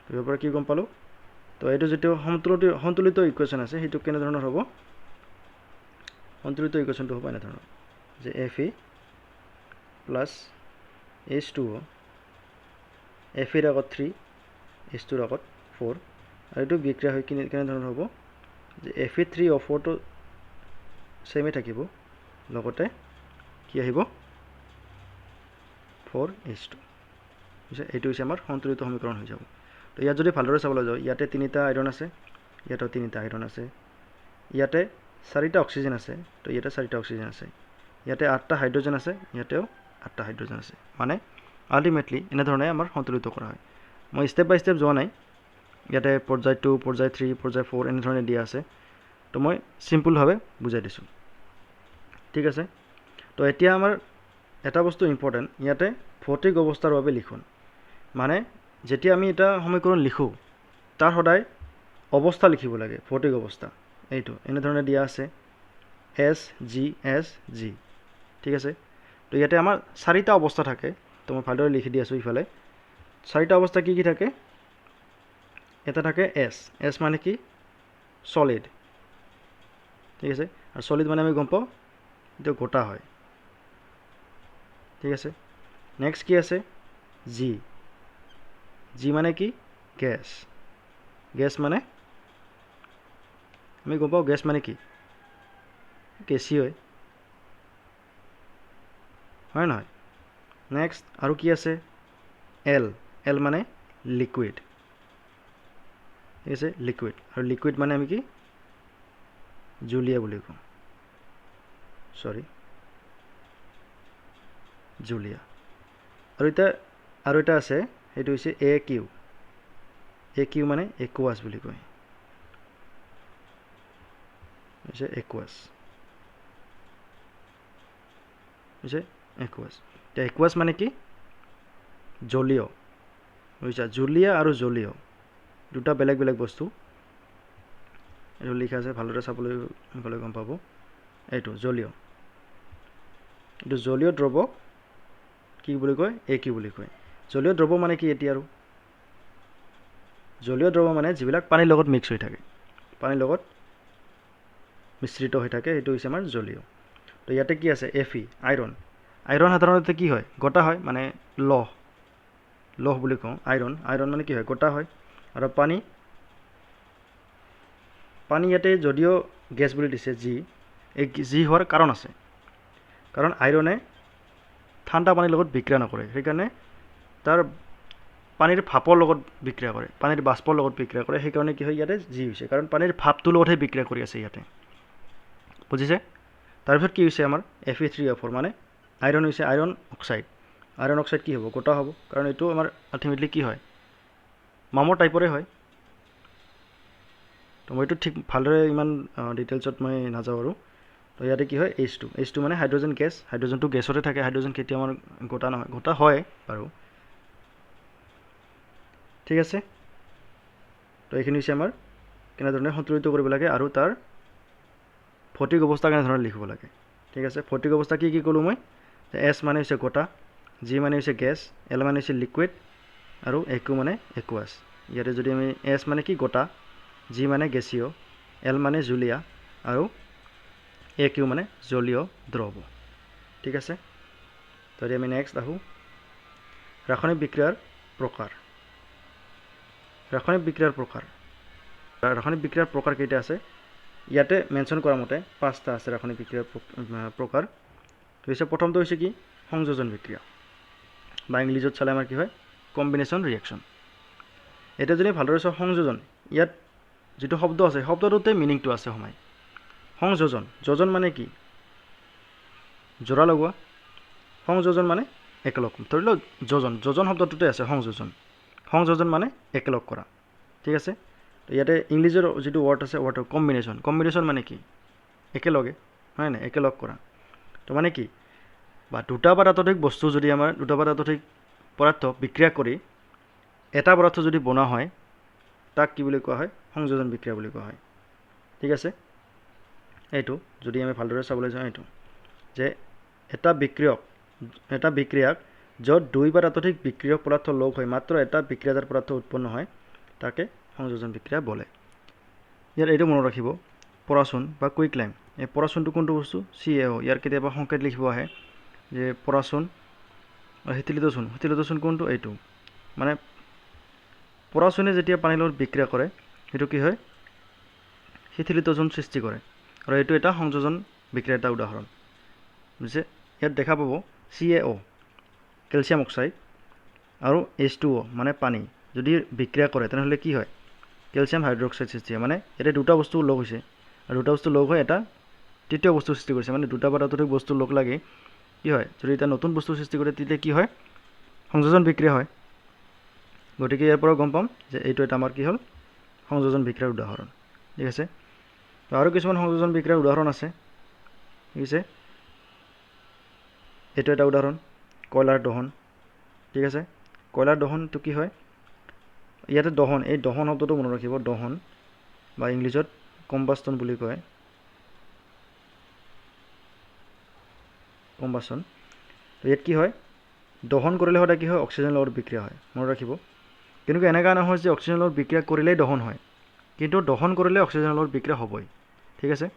তো ইয়াৰ পৰা কি গম পালোঁ তো এইটো যিটো সন্তুলিত ইকুৱেশ্যন আছে সেইটো কেনেধৰণৰ হ'ব সন্তুলিত ইকুৱেশ্যনটো হ'ব এনেধৰণৰ যে Fe প্লাছ H2O Feৰ আগত 3 H2ৰ আগত 4 আৰু এইটো বিক্ৰিয়া হৈ কেনেধৰণৰ হ'ব যে Fe3O4টো সেমে থাকিব লগতে কি আহিব 4H2 এইটো হৈছে আমাৰ সন্তুলিত সমীকৰণ হৈ যাব তো ইয়াত যদি ভালদৰে চাবলৈ যাওঁ ইয়াতে তিনিটা আইৰণ আছে ইয়াতেও তিনিটা আইৰণ আছে ইয়াতে 4টা অক্সিজেন আছে তো ইয়াতে 4টা অক্সিজেন আছে ইয়াতে 8টা হাইড্ৰজেন আছে ইয়াতেও 8টা হাইড্ৰজেন আছে মানে আল্টিমেটলি এনেধৰণে আমাৰ সন্তুলিত কৰা হয় মই ষ্টেপ বাই ষ্টেপ যোৱা নাই ইয়াতে পৰ্যায় 2 পৰ্যায় 3 পৰ্যায় 4 এনেধৰণে দিয়া আছে তো মই সিম্পলভাৱে বুজাই দিছোঁ ঠিক আছে তো এতিয়া আমাৰ এটা বস্তু ইম্পৰ্টেণ্ট ইয়াতে ভৌতিক অৱস্থাৰ বাবে লিখোন মানে যেতিয়া আমি এটা সমীকৰণ লিখোঁ তাৰ সদায় অৱস্থা লিখিব লাগে ভৌতিক অৱস্থা এইটো এনেধৰণে দিয়া আছে SGSG ঠিক আছে তো ইয়াতে আমাৰ 4টা অৱস্থা থাকে তো মই ভালদৰে লিখি দি আছোঁ ইফালে 4টা অৱস্থা কি কি থাকে এটা থাকে S মানে কি সলিড ঠিক আছে আৰু সলিড মানে আমি গম পাওঁ এইটো গোটা হয় ঠিক আছে নেক্সট কি আছে G মানে কি গেছ মানে আমি গম পাওঁ গেছ মানে কি গেছীয় হয় নহয় নেক্সট আৰু কি আছে L মানে লিকুইড ঠিক আছে লিকুইড আৰু লিকুইড মানে আমি কি জুলীয়া বুলি কওঁ জুলীয়া আৰু এটা আছে সেইটো হৈছে AQ মানে একুৱাছ বুলি কয় হৈছে একুৱাছ এতিয়া একুৱাছ মানে কি জলীয় বুজিছা জুলীয়া আৰু জলীয় দুটা বেলেগ বেলেগ বস্তু এইটো লিখা আছে ভালদৰে চাবলৈ গ'লে গম পাব এইটো জলীয় দ্ৰৱ কি বুলি কয় AQ বুলি কয় জলীয় দ্ৰৱ মানে কি এতিয়া আৰু জলীয় দ্ৰৱ মানে যিবিলাক পানীৰ লগত মিক্স হৈ থাকে পানীৰ লগত মিশ্ৰিত হৈ থাকে সেইটো হৈছে আমাৰ জলীয় তো ইয়াতে কি আছে Fe আইৰণ সাধাৰণতে কি হয় গোটা হয় মানে লহ বুলি কওঁ আইৰণ মানে কি হয় গোটা হয় আৰু পানী ইয়াতে যদিও গেছ বুলি দিছে জি হোৱাৰ কাৰণ আছে কাৰণ আইৰণে ঠাণ্ডা পানীৰ লগত বিক্ৰিয়া নকৰে সেইকাৰণে তাৰ পানীৰ ভাপৰ লগত বিক্ৰিয়া কৰে পানীৰ বাষ্পৰ লগত বিক্ৰিয়া কৰে সেইকাৰণে কি হয় ইয়াতে জি হৈছে কাৰণ পানীৰ ভাপটোৰ লগতহে বিক্ৰিয়া কৰি আছে ইয়াতে বুজিছে তাৰপিছত কি হৈছে আমাৰ Fe3O4 মানে আইৰণ হৈছে আইৰণ অক্সাইড কি হ'ব গোটা হ'ব কাৰণ এইটো আমাৰ আল্টিমেটলি কি হয় মামৰ টাইপৰে হয় তো মই এইটো ঠিক ভালদৰে ইমান ডিটেইলছত মই নাযাওঁ আৰু তো ইয়াতে কি হয় H2 মানে হাইড্ৰজেন গেছ হাইড্ৰজেনটো গেছতে থাকে হাইড্ৰজেন কেতিয়া আমাৰ গোটা নহয় গোটা হয় বাৰু ঠিক আছে তো এইখিনি হৈছে আমাৰ কেনেধৰণে সন্তুলিত কৰিব লাগে আৰু তাৰ ভৌতিক অৱস্থা কেনেধৰণে লিখিব লাগে ঠিক আছে ভৌতিক অৱস্থা কি ক'লোঁ মই S মানে হৈছে গোটা G মানে হৈছে গেছ L মানে হৈছে লিকুইড আৰু AQ মানে একুৱাছ ইয়াতে যদি আমি S মানে কি গোটা G মানে গেছীয় L মানে জুলীয়া আৰু AQ মানে জলীয় দ্ৰৱ ঠিক আছে তো আমি নেক্সট আহোঁ ৰাসায়নিক বিক্ৰিয়াৰ প্ৰকাৰ কেইটা আছে ইয়াতে মেনশ্যন কৰা মতে 5টা আছে ৰাসায়নিক বিক্ৰিয়াৰ প্ৰকাৰ হৈছে প্ৰথমটো হৈছে কি সংযোজন বিক্ৰিয়া বা ইংলিছত চালে আমাৰ কি হয় কম্বিনেশ্যন ৰিয়েকশ্যন এটা যদি ভালদৰে চাওঁ সংযোজন ইয়াত যেটো শব্দ আছে শব্দটোতে মিনিংটো আছে সময় যোজন মানে কি জোৰা লগোৱা সংযোজন মানে একেলগ ধৰি লওক যোজন যোজন শব্দটোতে আছে সংযোজন সংযোজন মানে একেলগ কৰা ঠিক আছে তো ইয়াতে ইংলিছৰ যিটো ৱৰ্ড আছে ৱৰ্ডৰ কম্বিনেশ্যন কম্বিনেশ্যন মানে কি একেলগে হয় নাই একেলগ কৰা তো মানে কি বা দুটা বা ততোধিক বস্তু যদি আমাৰ দুটা বা ততোধিক পদাৰ্থ বিক্ৰিয়া কৰি এটা পদাৰ্থ যদি বনোৱা হয় তাক কি বুলি কোৱা হয় সংযোজন বিক্ৰিয়া বুলি কোৱা হয় ঠিক আছে এইটো যদি আমি ভালদৰে চাবলৈ যাওঁ এইটো যে এটা বিক্ৰিয়াক য'ত দুই বা ততোধিক বিক্রিয়ক পদার্থ লগ হয় মাত্র এটা বিক্রিয়াজাত পদার্থ উৎপন্ন হয় তাকে সংযোজন বিক্রিয়া বলে ইয়াত এইটো মনত ৰাখিব পৰাচুন বা কুইক লাইম এই পৰাচুনটো কোনটো বস্তু CaO ইয়াৰ কেতিয়াবা সংকেত লিখিব আহে যে পৰাচুন আৰু হিতিলিতচুন কোনটো এইটো মানে পৰাচুনে যেতিয়া পানীৰ লগত বিক্ৰিয়া কৰে সেইটো কি হয় হিতিলিতচুন সৃষ্টি কৰে আৰু এইটো এটা সংযোজন বিক্ৰিয়াৰ এটা উদাহৰণ বুজিছে ইয়াত দেখা পাব CaO কেলছিয়াম অক্সাইড আৰু H2O মানে পানী যদি বিক্ৰিয়া কৰে তেনেহ'লে কি হয় কেলছিয়াম হাইড্ৰক্সাইড সৃষ্টি হয় মানে এটা দুটা বস্তু লগ হৈছে আৰু দুটা বস্তু লগ হৈ এটা তৃতীয় বস্তু সৃষ্টি কৰিছে মানে দুটা বা ততোধিক বস্তু লগ লাগি কি হয় যদি এটা নতুন বস্তু সৃষ্টি কৰে তেতিয়া কি হয় সংযোজন বিক্ৰিয়া হয় গতিকে ইয়াৰ পৰা গম পাম যে এইটো এটা আমাৰ কি হ'ল সংযোজন বিক্ৰিয়াৰ উদাহৰণ ঠিক আছে তো আৰু কিছুমান সংযোজন বিক্ৰিয়াৰ উদাহৰণ আছে ঠিক আছে এইটো এটা উদাহৰণ কয়লাৰ দহন ঠিক আছে কয়লাৰ দহনটো কি হয় ইয়াতে দহন এই দহন শব্দটো মনত ৰাখিব দহন বা ইংলিছত কম্বাষ্টন বুলি কয় কম্বাষ্টন তো ইয়াত কি হয় দহন কৰিলে সদায় কি হয় অক্সিজেনৰ লগত বিক্ৰিয়া হয় মনত ৰাখিব কিন্তু এনেকুৱা নহয় যে অক্সিজেনৰ লগত বিক্ৰিয়া কৰিলেই দহন হয় কিন্তু দহন কৰিলে অক্সিজেনৰ লগত বিক্ৰিয়া হ'বই ঠিক আছে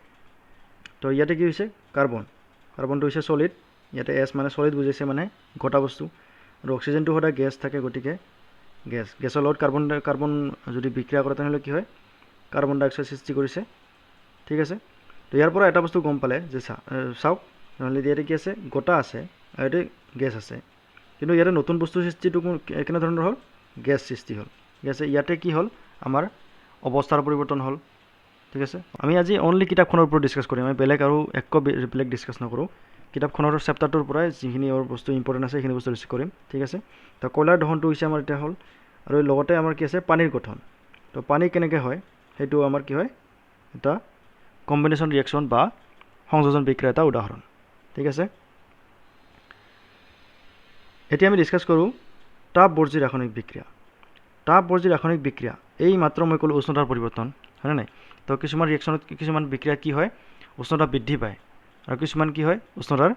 তো ইয়াতে কি হৈছে কাৰ্বনটো হৈছে সলিড ইয়াতে এছ মানে সলিড বুজাইছে মানে গটা বস্তু আৰু অক্সিজেনটো সদায় গেছ থাকে গতিকে গেছৰ লগত কাৰ্বন যদি বিক্ৰিয়া কৰে তেনেহ'লে কি হয় কাৰ্বন ডাই অক্সাইড সৃষ্টি কৰিছে ঠিক আছে তো ইয়াৰ পৰা এটা বস্তু গম পালে যে চাওক নহ'লে ইয়াতে কি আছে গটা আছে আৰু ইয়াতে গেছ আছে কিন্তু ইয়াতে নতুন বস্তু সৃষ্টিটো কেনেধৰণৰ হ'ল গেছ সৃষ্টি হ'ল ঠিক আছে ইয়াতে কি হ'ল আমাৰ অৱস্থাৰ পৰিৱৰ্তন হ'ল ঠিক আছে আমি আজি অনলি কিতাপখনৰ ওপৰত ডিছকাছ কৰিম আমি বেলেগ আৰু একো বেলেগ ডিছকাছ নকৰোঁ কিতাপখনৰ চেপ্টাৰটোৰ পৰাই যিখিনি বস্তু ইম্পৰ্টেণ্ট আছে সেইখিনি বস্তু ডিছকাছ কৰিম ঠিক আছে তো কয়লাৰ দহনটো হৈছে আমাৰ এতিয়া হ'ল আৰু লগতে আমাৰ কি আছে পানীৰ গঠন তো পানী কেনেকৈ হয় সেইটো আমাৰ কি হয় এটা কম্বিনেশ্যন ৰিয়েকশ্যন বা সংযোজন বিক্ৰিয়া এটা উদাহৰণ ঠিক আছে এতিয়া আমি ডিছকাছ কৰোঁ তাপবৰ্জী ৰাসায়নিক বিক্ৰিয়া এই মাত্ৰ মই ক'লোঁ উষ্ণতাৰ পৰিৱৰ্তন হয়নে নাই তো কিছুমান ৰিয়েকশ্যনত কিছুমান বিক্ৰিয়া কি হয় উষ্ণতা বৃদ্ধি পায় আৰু কিছুমান কি হয় উষ্ণতাৰ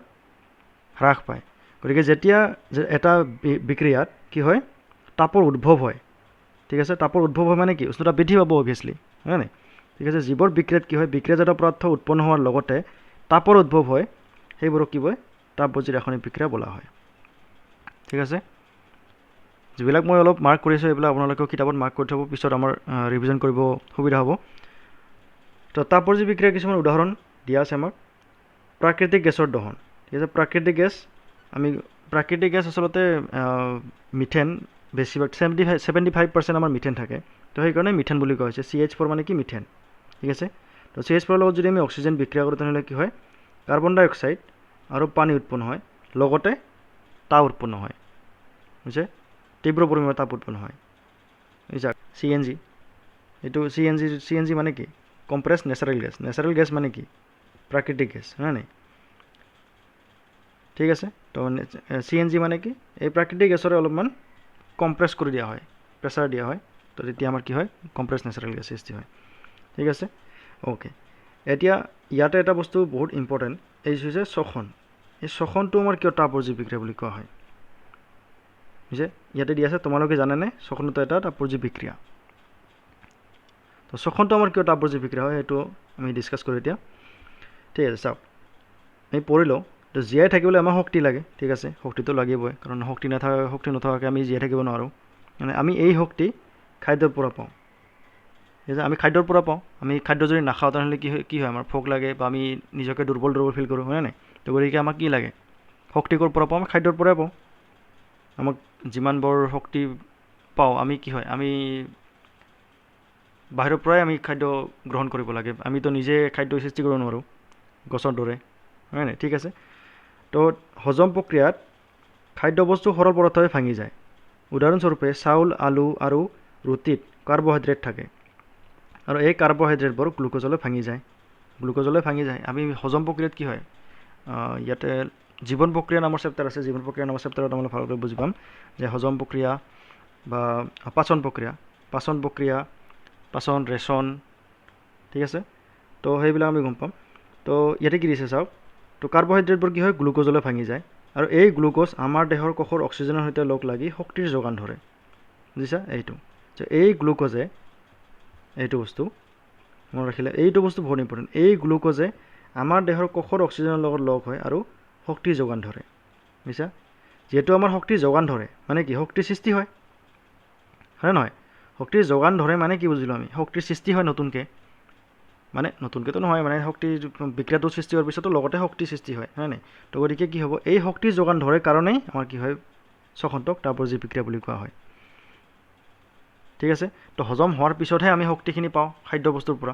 হ্ৰাস পায় গতিকে যেতিয়া এটা বিক্ৰিয়াত কি হয় তাপৰ উদ্ভৱ হয় ঠিক আছে তাপৰ উদ্ভৱ হয় মানে কি উষ্ণতা বৃদ্ধি পাব অভিয়াছলি হয় নাই ঠিক আছে যিবোৰ বিক্ৰিয়াত কি হয় বিক্ৰিয়াজাত পদাৰ্থ উৎপন্ন হোৱাৰ লগতে তাপৰ উদ্ভৱ হয় সেইবোৰক কি হয় তাপবৰ্জী ৰাসায়নিক বিক্ৰিয়া বোলা হয় ঠিক আছে যিবিলাক মই অলপ মাৰ্ক কৰিছোঁ এইবিলাক আপোনালোকেও কিতাপত মাৰ্ক কৰি থ'ব পিছত আমাৰ ৰিভিজন কৰিব সুবিধা হ'ব তো তাপবৰ্জী বিক্ৰিয়াৰ কিছুমান উদাহৰণ দিয়া আছে আমাক প্ৰাকৃতিক গেছৰ দহন ঠিক আছে প্ৰাকৃতিক গেছ আচলতে মিথেন বেছিভাগ 75% আমাৰ মিথেন থাকে তো সেইকাৰণে মিথেন বুলি কোৱা হৈছে CH4 মানে কি মিথেন ঠিক আছে তো CH4 লগত যদি আমি অক্সিজেন বিক্ৰিয়া কৰোঁ তেনেহ'লে কি হয় কাৰ্বন ডাই অক্সাইড আৰু পানী উৎপন্ন হয় লগতে তাপ উৎপন্ন হয় বুজিছে তীব্ৰ পৰিমাণৰ তাপ উৎপন্ন হয় এই যাক CNG এইটো CNG মানে কি কম্প্ৰেছ নেচাৰেল গেছ মানে কি প্ৰাকৃতিক গেছ হয় নাই ঠিক আছে তো CNG মানে কি এই প্ৰাকৃতিক গেছৰে অলপমান কম্প্ৰেছ কৰি দিয়া হয় প্ৰেছাৰ দিয়া হয় তো তেতিয়া আমাৰ কি হয় কম্প্ৰেছ নেচাৰেল গেছ সৃষ্টি হয় ঠিক আছে ওকে এতিয়া ইয়াতে এটা বস্তু বহুত ইম্পৰ্টেণ্ট এই হৈছে শ্বসন এই শ্বসনটো আমাৰ কিয় তাপবৰ্জী বিক্ৰিয়া বুলি কোৱা হয় বুজিছে ইয়াতে দিয়া আছে তোমালোকে জানেনে শ্বসনটো এটা তাপবৰ্জী বিক্ৰিয়া তো শ্বসনটো আমাৰ কিয় তাপবৰ্জী বিক্ৰিয়া হয় সেইটো আমি ডিছকাছ কৰোঁ এতিয়া ঠিক আছে চাওক আমি পঢ়ি লওঁ তো জীয়াই থাকিবলৈ আমাৰ শক্তি লাগে ঠিক আছে শক্তিটো লাগিবই কাৰণ শক্তি নথকাকৈ আমি জীয়াই থাকিব নোৱাৰোঁ মানে আমি এই শক্তি খাদ্যৰ পৰা পাওঁ ঠিক আছে আমি খাদ্যৰ পৰা পাওঁ আমি খাদ্য যদি নাখাওঁ তেনেহ'লে কি হয় আমাৰ ভোক লাগে বা আমি নিজকে দুৰ্বল ফিল কৰোঁ হয় নাই তো গতিকে আমাক কি লাগে শক্তি ক'ৰ পৰা পাওঁ আমি খাদ্যৰ পৰাই পাওঁ আমাক যিমানবোৰ শক্তি পাওঁ আমি কি হয় আমি বাহিৰৰ পৰাই আমি খাদ্য গ্ৰহণ কৰিব লাগে আমিতো নিজে খাদ্য সৃষ্টি কৰিব নোৱাৰোঁ গছৰ দৰে হয় নাই ঠিক আছে তো হজম প্ৰক্ৰিয়াত খাদ্যবস্তু সৰল পদাৰ্থই ভাঙি যায়। উদাহৰণস্বৰূপে চাউল, আলু আৰু ৰুটিত কাৰ্বহাইড্ৰেট থাকে আৰু এই কাৰ্বহাইড্ৰেটবোৰ গ্লুক'জলৈ ভাঙি যায়। আমি হজম প্ৰক্ৰিয়াত কি হয়, ইয়াতে জীৱন প্ৰক্ৰিয়া নামৰ চেপ্টাৰ আছে, জীৱন প্ৰক্ৰিয়া নামৰ চেপ্টাৰত আমি ভালকৈ বুজি পাম যে হজম প্ৰক্ৰিয়া বা পাচন প্ৰক্ৰিয়া, পাচন ৰেচন, ঠিক আছে। তো সেইবিলাক আমি গম পাম। তো ইয়াতে কি দিছে চাওক, তো কাৰ্বহাইড্ৰেটবোৰ কি হয়, গ্লুক'জলৈ ভাঙি যায় আৰু এই গ্লুক'জ আমাৰ দেহৰ কোষৰ অক্সিজেনৰ সৈতে লগ লাগি শক্তিৰ যোগান ধৰে। বুজিছা এইটো যে এই গ্লুক'জে, এইটো বস্তু মনত ৰাখিলে, এইটো বস্তু বহুত ইম্পৰ্টেণ্ট। এই গ্লুক'জে আমাৰ দেহৰ কোষৰ অক্সিজেনৰ লগত লগ হয় আৰু শক্তিৰ যোগান ধৰে। বুজিছা, যিহেতু আমাৰ শক্তিৰ যোগান ধৰে মানে কি, শক্তিৰ সৃষ্টি হয়, হয়নে নহয়? শক্তিৰ যোগান ধৰে মানে কি বুজিলোঁ আমি, শক্তিৰ সৃষ্টি হয় নতুনকৈ, মানে নতুনকৈতো নহয়, মানে শক্তিৰ বিক্ৰিয়াটো সৃষ্টি হোৱাৰ পিছতো লগতে শক্তিৰ সৃষ্টি হয়, হয় নাই? তো গতিকে কি হ'ব, এই শক্তিৰ যোগান ধৰে কাৰণেই আমাৰ কি হয়, শ্বসনটোক তাপবৰ্জিত বিক্ৰিয়া বুলি কোৱা হয়। ঠিক আছে, তো হজম হোৱাৰ পিছতহে আমি শক্তিখিনি পাওঁ খাদ্য বস্তুৰ পৰা,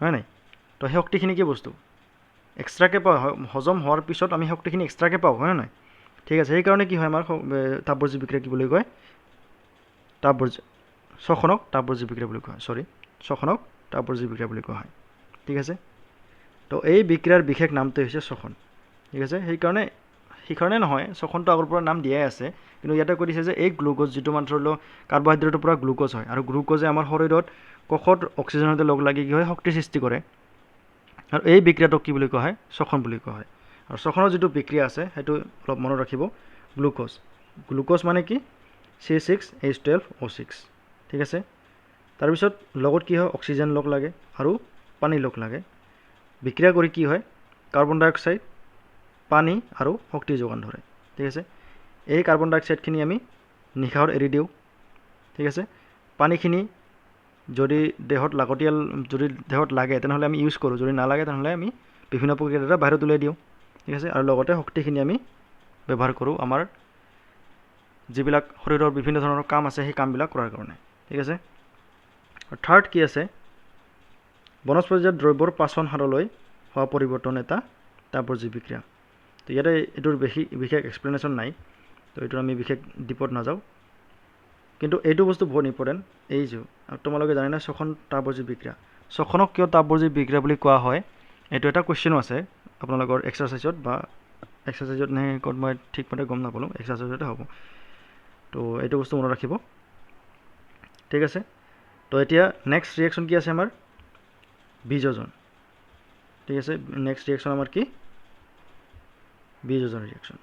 হয় নাই? তো সেই শক্তিখিনি কি বস্তু, এক্সট্ৰাকৈ পাওঁ, হজম হোৱাৰ পিছত আমি শক্তিখিনি এক্সট্ৰাকৈ পাওঁ, হয় নাই? ঠিক আছে, সেইকাৰণে কি হয় আমাৰ তাপবৰ্জিত বিক্ৰিয়া কি বুলি কয়, শ্বসনক তাপবৰ্জিত বিক্ৰিয়া বুলি কোৱা হয়, শ্বসনক তাপবৰ্জিত বিক্ৰিয়া বুলি কোৱা হয়। ঠিক আছে, তো এই বিক্ৰিয়াৰ বিশেষ নামটো হৈছে শ্বসন। ঠিক আছে, সেইকাৰণে নহয়, শ্বসনটো আগৰ পৰা নাম দিয়াই আছে, কিন্তু ইয়াতে কৈ দিছে যে এই গ্লুক'জ যিটো মানে ধৰি লওক কাৰ্বহাইড্ৰেটৰ পৰা গ্লুক'জ হয়, আৰু গ্লুক'জে আমাৰ শৰীৰত কোষত অক্সিজেনৰ সৈতে লগ লাগি কি হয়, শক্তিৰ সৃষ্টি কৰে, আৰু এই বিক্ৰিয়াটোক কি বুলি কোৱা হয়, শ্বসন বুলি কোৱা হয়। আৰু শ্বসনৰ যিটো বিক্ৰিয়া আছে সেইটো অলপ মনত ৰাখিব, গ্লুক'জ মানে কি, C6H12O6। ঠিক আছে, তাৰপিছত লগত কি হয়, অক্সিজেন লগ লাগে আৰু পানী লগ লাগে, বিক্ৰিয়া কৰি কি হয়, কাৰ্বন ডাই অক্সাইড, পানী আৰু শক্তি যোগান ধৰে। ঠিক আছে, এই কাৰ্বন ডাই অক্সাইডখিনি আমি নিশাহত এৰি দিওঁ। ঠিক আছে, পানীখিনি যদি দেহত লাগে তেনেহ'লে আমি ইউজ কৰোঁ, যদি নালাগে তেনেহ'লে আমি বিভিন্ন প্ৰক্ৰিয়াৰ দ্বাৰা বাহিৰত উলিয়াই দিওঁ। ঠিক আছে, আৰু লগতে শক্তিখিনি আমি ব্যৱহাৰ কৰোঁ আমাৰ যিবিলাক শৰীৰৰ বিভিন্ন ধৰণৰ কাম আছে সেই কামবিলাক কৰাৰ কাৰণে। ঠিক আছে, থাৰ্ড কি আছে, বনস্পতিজাত দ্ৰব্যৰ পাচন সাৰলৈ হোৱা পৰিৱৰ্তন এটা তাপবৰ্জিত বিক্ৰিয়া। তো ইয়াতে এইটোৰ বিশেষ এক্সপ্লেনেশ্যন নাই, তো এইটো আমি বিশেষ ডিপত নাযাওঁ, কিন্তু এইটো বস্তু বহুত ইম্পৰ্টেণ্ট। এই যে তোমালোকে জানে না, শ্বসন তাপবৰ্জিত বিক্ৰিয়া, শ্বসনক কিয় তাপবৰ্জিত বিক্ৰিয়া বুলি কোৱা হয়, এইটো এটা কুৱেশ্যনো আছে আপোনালোকৰ এক্সাৰচাইজত নে ক'ত, মই ঠিকমতে গম নাপালোঁ, এক্সাৰচাইজতে হ'ব। তো এইটো বস্তু মনত ৰাখিব। ঠিক আছে, তো এতিয়া নেক্সট ৰিয়েকশ্যন কি আছে আমাৰ, বিযোজন। ঠিক আছে, নেক্সট ৰিয়েকশ্যন আমাৰ কি, বিযোজন ৰিয়েকশ্যন।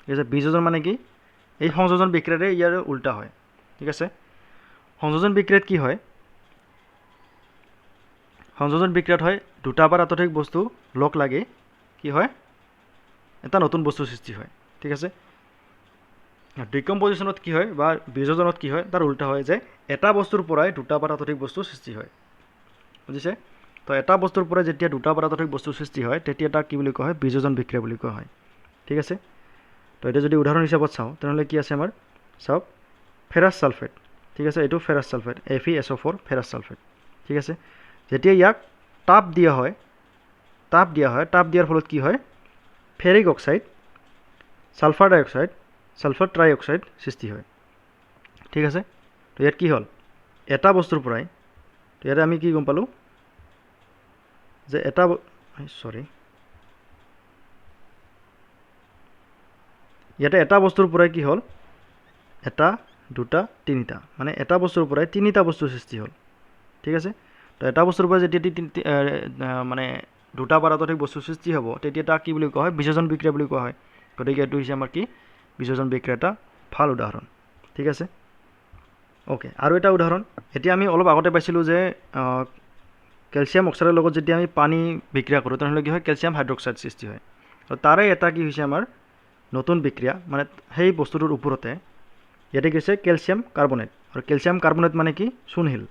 ঠিক আছে, বিযোজন মানে কি, এই সংযোজন বিক্ৰিয়াৰে ইয়াৰ উল্টা হয়। ঠিক আছে, সংযোজন বিক্ৰিয়াত কি হয়, সংযোজন বিক্ৰিয়াত হয় দুটা বা তাতোধিক বস্তু লগ লাগি কি হয়, এটা নতুন বস্তুৰ সৃষ্টি হয়। ঠিক আছে, ডিকম্পজিশ্যনত কি হয় বা বিযোজনত কি হয়, তাৰ উল্টা হয় যে এটা বস্তুৰ পৰাই দুটা বা তাতোধিক বস্তুৰ সৃষ্টি হয়। বুজিছে, তো এটা বস্তুৰ পৰাই যেতিয়া দুটা বা তাতোধিক বস্তুৰ সৃষ্টি হয় তেতিয়া তাক কি বুলি কোৱা হয়, বিযোজন বিক্ৰিয়া বুলি কোৱা হয়। ঠিক আছে, তো এতিয়া যদি উদাহৰণ হিচাপত চাওঁ তেনেহ'লে কি আছে আমাৰ, চাওক, ফেৰাছ ছালফেট। ঠিক আছে, এইটো ferrous sulphate, FeSO4 ferrous sulphate. ঠিক আছে, যেতিয়া ইয়াক তাপ দিয়া হয়, তাপ দিয়াৰ ফলত কি হয়, ferric oxide, sulphur dioxide, sulphur trioxide সৃষ্টি হয়। ঠিক আছে, তো ইয়াত কি হ'ল, এটা বস্তুৰ পৰাই, তো ইয়াতে আমি কি গম পালোঁ যে ইয়াতে এটা বস্তুৰ পৰাই কি হ'ল, এটা, দুটা, তিনিটা, মানে এটা বস্তুৰ পৰাই তিনিটা বস্তুৰ সৃষ্টি হ'ল। ঠিক আছে, তো এটা বস্তুৰ পৰা যেতিয়া মানে দুটা বা তাতোধিক বস্তুৰ সৃষ্টি হ'ব তেতিয়া তাক কি বুলি কোৱা হয়, বিযোজন বিক্ৰিয়া বুলি কোৱা হয়। গতিকে এইটো হৈছে আমাৰ কি, বিযোজন বিক্ৰিয়া এটা ভাল উদাহৰণ। ঠিক আছে, অ'কে, আৰু এটা উদাহৰণ, এতিয়া আমি অলপ আগতে পাইছিলোঁ যে কেলছিয়াম অক্সাইডৰ লগত যেতিয়া আমি পানী বিক্ৰিয়া কৰোঁ তেনেহ'লে কি হয়, কেলছিয়াম হাইড্ৰক্সাইড সৃষ্টি হয়। তো তাৰে এটা কি হৈছে আমাৰ নতুন বিক্ৰিয়া, মানে সেই বস্তুটোৰ ওপৰতে ইয়াতে কি হৈছে, কেলছিয়াম কাৰ্বনেট, আৰু কেলছিয়াম কাৰ্বনেট মানে কি, চূণশিল।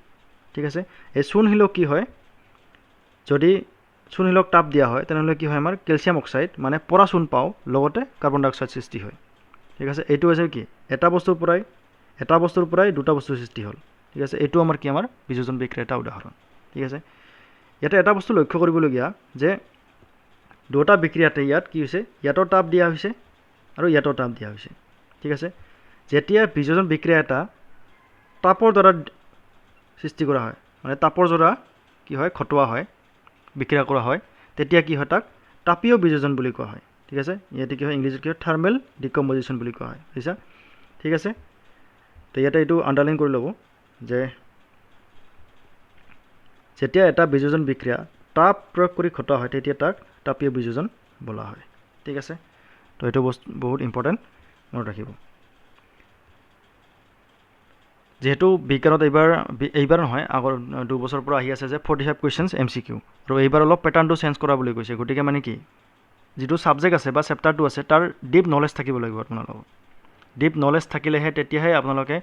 ঠিক আছে, এই চূণশিলক কি হয়, যদি চূণশিলক তাপ দিয়া হয় তেনেহ'লে কি হয়, আমাৰ কেলছিয়াম অক্সাইড মানে পৰা চূণ পাওঁ, লগতে কাৰ্বন ডাই অক্সাইড সৃষ্টি হয়। ঠিক আছে, এইটো হৈছে কি, এটা বস্তুৰ পৰাই দুটা বস্তুৰ সৃষ্টি হ'ল। ঠিক আছে, এইটো আমাৰ কি, আমাৰ বিযোজন বিক্ৰিয়াৰ এটা উদাহৰণ। ঠিক আছে, ইয়াতে এটা বস্তু লক্ষ্য কৰিবলগীয়া যে দুটা বিক্ৰিয়াতে ইয়াত কি হৈছে, ইয়াতো তাপ দিয়া হৈছে আৰু ইয়াতো তাপ দিয়া হৈছে ঠিক আছে যেতিয়া বিযোজন বিক্ৰিয়া এটা তাপৰ দ্বাৰা সৃষ্টি কৰা হয় মানে তাপৰ দ্বাৰা কি হয় ঘটোৱা হয় বিক্ৰিয়া কৰা হয় তেতিয়া কি হয় তাক তাপীয় বিযোজন বুলি কোৱা হয় ঠিক আছে ইয়াতে কি হয় ইংলিছত কি হয় থাৰ্মেল ডিকম্পজিশ্যন বুলি কোৱা হয় বুজিছা ঠিক আছে তো ইয়াতে এইটো আণ্ডাৰলাইন কৰি ল'ব যে যেতিয়া এটা বিযোজন বিক্ৰিয়া তাপ প্ৰয়োগ কৰি ঘটোৱা হয় তেতিয়া তাক তাপীয় বিযোজন বোলা হয় ঠিক আছে তো এইটো বস্তু বহুত ইম্পৰ্টেণ্ট মনত ৰাখিব যেহেতু বিজ্ঞানত এইবাৰ নহয় আগৰ 2 বছৰৰ পৰা আহি আছে যে 45 কুৱেশ্যনছ MCQ আৰু এইবাৰ অলপ পেটাৰ্ণটো চেঞ্জ কৰা বুলি কৈছে গতিকে মানে কি যিটো ছাবজেক্ট আছে বা চেপ্টাৰটো আছে তাৰ ডিপ নলেজ থাকিব লাগিব আপোনালোকৰ ডিপ নলেজ থাকিলেহে তেতিয়াহে আপোনালোকে